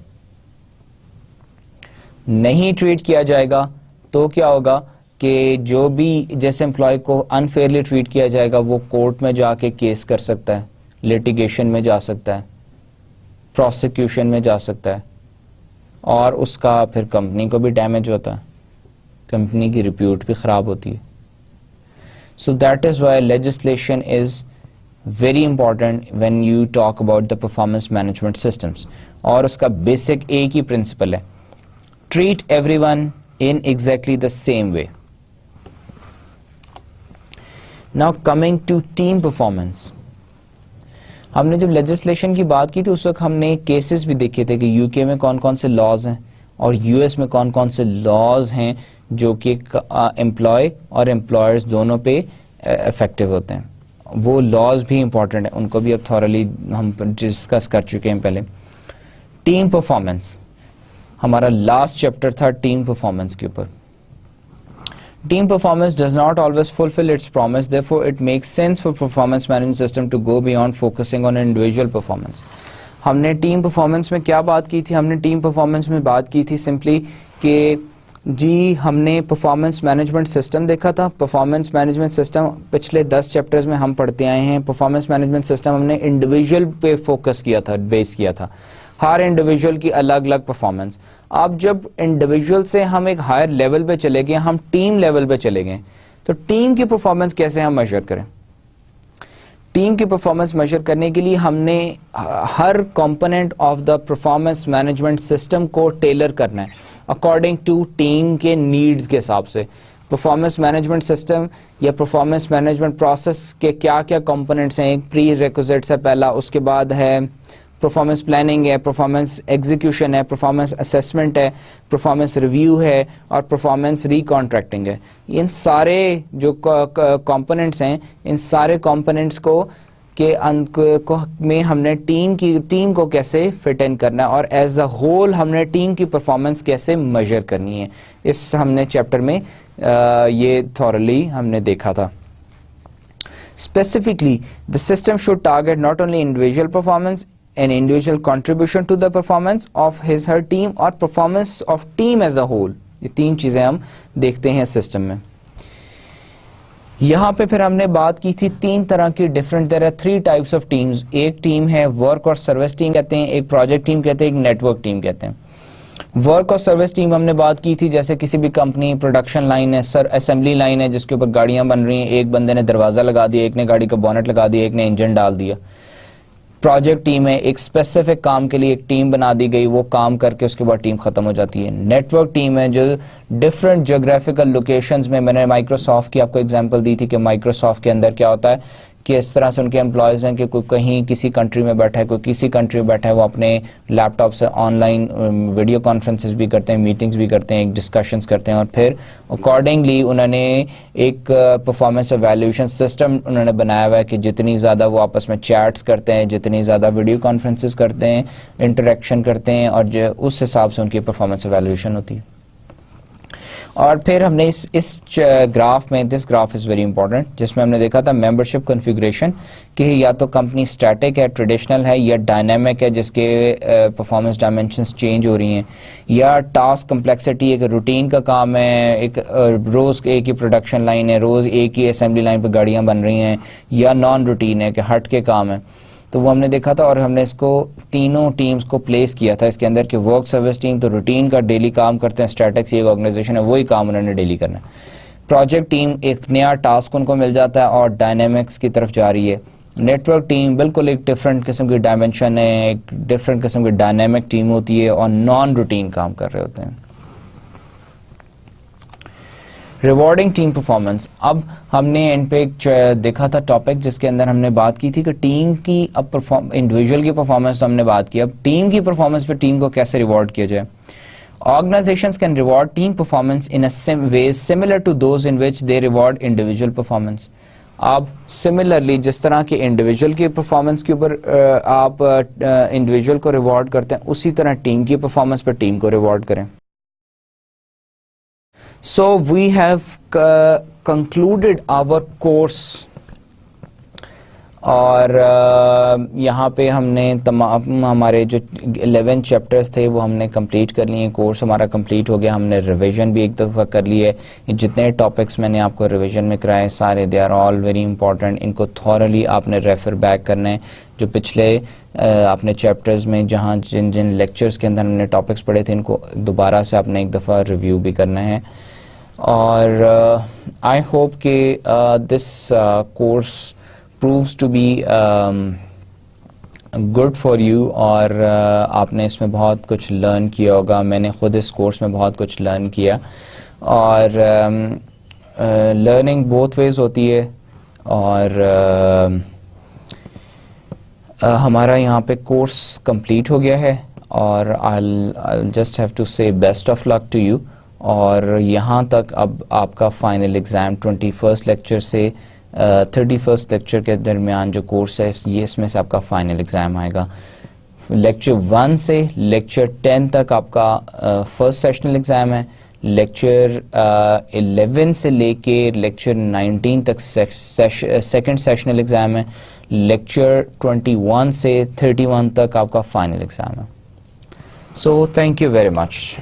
نہیں ٹریٹ کیا جائے گا تو کیا ہوگا کہ جو بھی جیسے امپلائی کو انفیئرلی ٹریٹ کیا جائے گا وہ کورٹ میں جا کے کیس کر سکتا ہے, لیٹیگیشن میں جا سکتا ہے, پروسیکیوشن میں جا سکتا ہے, اور اس کا پھر کمپنی کو بھی ڈیمیج ہوتا ہے, کمپنی کی ریپیوٹ بھی خراب ہوتی ہے. So that is why legislation is very important when you talk about the performance management systems. اور اس کا بیسک ایک ہی پرنسپل ہے, treat everyone in exactly the same way. Now coming to team performance. ہم نے جب لیجسلیشن کی بات کی تھی اس وقت ہم نے کیسز بھی دیکھے تھے کہ یو کے میں کون کون سے لاز ہیں اور یو ایس میں کون کون سے لاز ہیں جو کہ امپلائی اور امپلائرز دونوں پہ افیکٹو ہوتے ہیں. وہ لاز بھی امپورٹنٹ ہیں, ان کو بھی اب تھورلی ہم ڈسکس کر چکے ہیں پہلے. ٹیم پرفارمنس ہمارا لاسٹ چیپٹر تھا ٹیم پرفارمنس کے اوپر. Team performance does not always fulfil its promise, therefore it makes sense for performance management system to go beyond focusing on individual performance. ہم نے ٹیم پرفارمنس میں کیا بات کی تھی؟ ہم نے ٹیم پرفارمنس میں بات کی تھی سمپلی کہ جی ہم نے پرفارمنس مینجمنٹ سسٹم دیکھا تھا. پرفارمنس مینجمنٹ سسٹم پچھلے 10 چیپٹرز میں ہم پڑھتے آئے ہیں. پرفارمنس مینجمنٹ سسٹم ہم نے انڈیویجول پہ فوکس کیا تھا, بیس کیا تھا, ہر انڈیویجول کی الگ الگ پرفارمنس. اب جب انڈیویجول سے ہم ایک ہائر لیول پہ چلے گئے, ہم ٹیم لیول پہ چلے گئے, تو ٹیم کی پرفارمنس کیسے ہم میجر کریں؟ ٹیم کی پرفارمنس میجر کرنے کے لیے ہم نے ہر component of the performance management system کو ٹیلر کرنا ہے اکارڈنگ ٹو ٹیم کے نیڈز کے حساب سے. پرفارمنس مینجمنٹ سسٹم یا پرفارمنس مینجمنٹ پروسیس کے کیا کیا کمپوننٹس ہیں؟ ایک پری ریکوزٹس ہے پہلا, اس کے بعد ہے پرفارمنس پلاننگ ہے, پرفارمنس ایگزیکیوشن ہے, پرفارمنس اسیسمنٹ ہے, پرفارمنس ریویو ہے, اور پرفارمنس ریکانٹریکٹنگ ہے. ان سارے جو کمپوننٹس ہیں, ان سارے کمپوننٹس کو میں ہم نے ٹیم کو کیسے فٹ ان کرنا ہے اور ایز اے ہول ہم نے ٹیم کی پرفارمنس کیسے میجر کرنی ہے, اس ہم نے چیپٹر میں یہ تھورلی ہم نے دیکھا تھا. Specifically, the system should target not only individual performance and individual contribution to the performance of his her team or performance of team as a whole. یہ 3 چیزیں ہم دیکھتے ہیں سسٹم میں. یہاں پہ پھر ہم نے بات کی تھی 3 طرح کی different. There are 3 types of teams. ایک ٹیم ہے ورک اور سروس ٹیم کہتے ہیں, ایک پروجیکٹ ٹیم کہتے ہیں, ایک نیٹ ورک ٹیم کہتے ہیں. ورک اور سروس ٹیم ہم نے بات کی تھی جیسے کسی بھی کمپنی پروڈکشن لائن ہے, اسمبلی لائن ہے جس کے اوپر گاڑیاں بن رہی ہیں, ایک بندے نے دروازہ لگا دیا, ایک نے گاڑی کا بونٹ لگا دیا, ایک نے انجن ڈال دیا. پروجیکٹ ٹیم ہے, ایک اسپیسیفک کام کے لیے ایک ٹیم بنا دی گئی, وہ کام کر کے اس کے بعد ٹیم ختم ہو جاتی ہے. نیٹ ورک ٹیم ہے جو ڈفرینٹ جیوگرافیکل لوکیشنز میں نے مائکروسافٹ کی آپ کو ایگزامپل دی تھی کہ مائکروسافٹ کے اندر کیا ہوتا ہے کہ اس طرح سے ان کے امپلائیز ہیں کہ کوئی کہیں کسی کنٹری میں بیٹھا ہے, کوئی کسی کنٹری میں بیٹھا ہے, وہ اپنے لیپ ٹاپ سے آن لائن ویڈیو کانفرنسز بھی کرتے ہیں, میٹنگز بھی کرتے ہیں, ایک ڈسکشنز کرتے ہیں, اور پھر اکارڈنگلی انہوں نے ایک پرفارمنس ایویلیوشن سسٹم انہوں نے بنایا ہوا ہے کہ جتنی زیادہ وہ آپس میں چیٹس کرتے ہیں, جتنی زیادہ ویڈیو کانفرنسز کرتے ہیں, انٹریکشن کرتے ہیں, اور اس حساب سے ان کی پرفارمنس ایویلیوشن ہوتی ہے. اور پھر ہم نے اس گراف میں, this graph is very important, جس میں ہم نے دیکھا تھا ممبرشپ کنفیگریشن کہ یا تو کمپنی اسٹیٹک ہے, ٹریڈیشنل ہے, یا ڈائنامک ہے جس کے پرفارمنس ڈائمینشنز چینج ہو رہی ہیں, یا ٹاسک کمپلیکسٹی ایک روٹین کا کام ہے, ایک روز ایک ہی پروڈکشن لائن ہے, روز ایک ہی اسمبلی لائن پہ گاڑیاں بن رہی ہیں, یا نان روٹین ہے کہ ہٹ کے کام ہے. تو وہ ہم نے دیکھا تھا, اور ہم نے اس کو تینوں ٹیمز کو پلیس کیا تھا اس کے اندر کہ ورک سروس ٹیم تو روٹین کا ڈیلی کام کرتے ہیں, اسٹیٹکس ایک آرگنائزیشن ہے وہی کام انہوں نے ڈیلی کرنا ہے. پروجیکٹ ٹیم ایک نیا ٹاسک ان کو مل جاتا ہے اور ڈائنامکس کی طرف جا رہی ہے. نیٹ ورک ٹیم بالکل ایک ڈفرینٹ قسم کی ڈائمینشن ہے, ایک ڈفرینٹ قسم کی ڈائنامک ٹیم ہوتی ہے اور نان روٹین کام کر رہے ہوتے ہیں. Rewarding team performance. اب ہم نے ان پہ ایک دیکھا تھا ٹاپک جس کے اندر ہم نے بات کی تھی کہ ٹیم کی اب انڈیویجول کی پرفارمنس تو ہم نے بات کی, اب ٹیم کی پرفارمنس پہ ٹیم کو کیسے ریوارڈ کیا جائے. Organizations can reward team performance in a ways similar to those in which they reward individual performance. آپ سملرلی جس طرح کے انڈیویجول کی پرفارمنس کے اوپر آپ انڈیویجول کو ریوارڈ کرتے ہیں, اسی طرح ٹیم کی پرفارمنس پہ ٹیم کو ریوارڈ کریں. So we have concluded our course, اور یہاں پہ ہم نے تمام ہمارے جو 11 چیپٹرز تھے وہ ہم نے کمپلیٹ کر لیے. کورس ہمارا کمپلیٹ ہو گیا, ہم نے ریویژن بھی ایک دفعہ کر لی ہے. جتنے ٹاپکس میں نے آپ کو ریویژن میں کرائے سارے they are all very important. ان کو تھورلی آپ نے ریفر بیک کرنا ہے. جو پچھلے آپ نے چیپٹرز میں جہاں جن لیکچرز کے اندر ہم نے ٹاپکس پڑھے تھے ان کو دوبارہ سے آپ نے ایک دفعہ ریویو بھی کرنا ہے. اور آئی ہوپ کہ this course proves to be good for you, اور آپ نے اس میں بہت کچھ لرن کیا ہوگا. میں نے خود اس کورس میں بہت کچھ لرن کیا, اور لرننگ بوتھ ویز ہوتی ہے. اور ہمارا یہاں پہ کورس کمپلیٹ ہو گیا ہے, اور I'll just have to say best of luck to you. اور یہاں تک اب آپ کا فائنل ایگزام 21st لیکچر سے 31st لیکچر کے درمیان جو کورس ہے یہ اس میں سے آپ کا فائنل ایگزام آئے گا. لیکچر 1 سے لیکچر 10 تک آپ کا فرسٹ سیشنل ایگزام ہے. لیکچر 11 سے لے کے لیکچر 19 تک سیکنڈ سیشنل ایگزام ہے. لیکچر 21 سے 31 تک آپ کا فائنل ایگزام ہے. So thank you very much.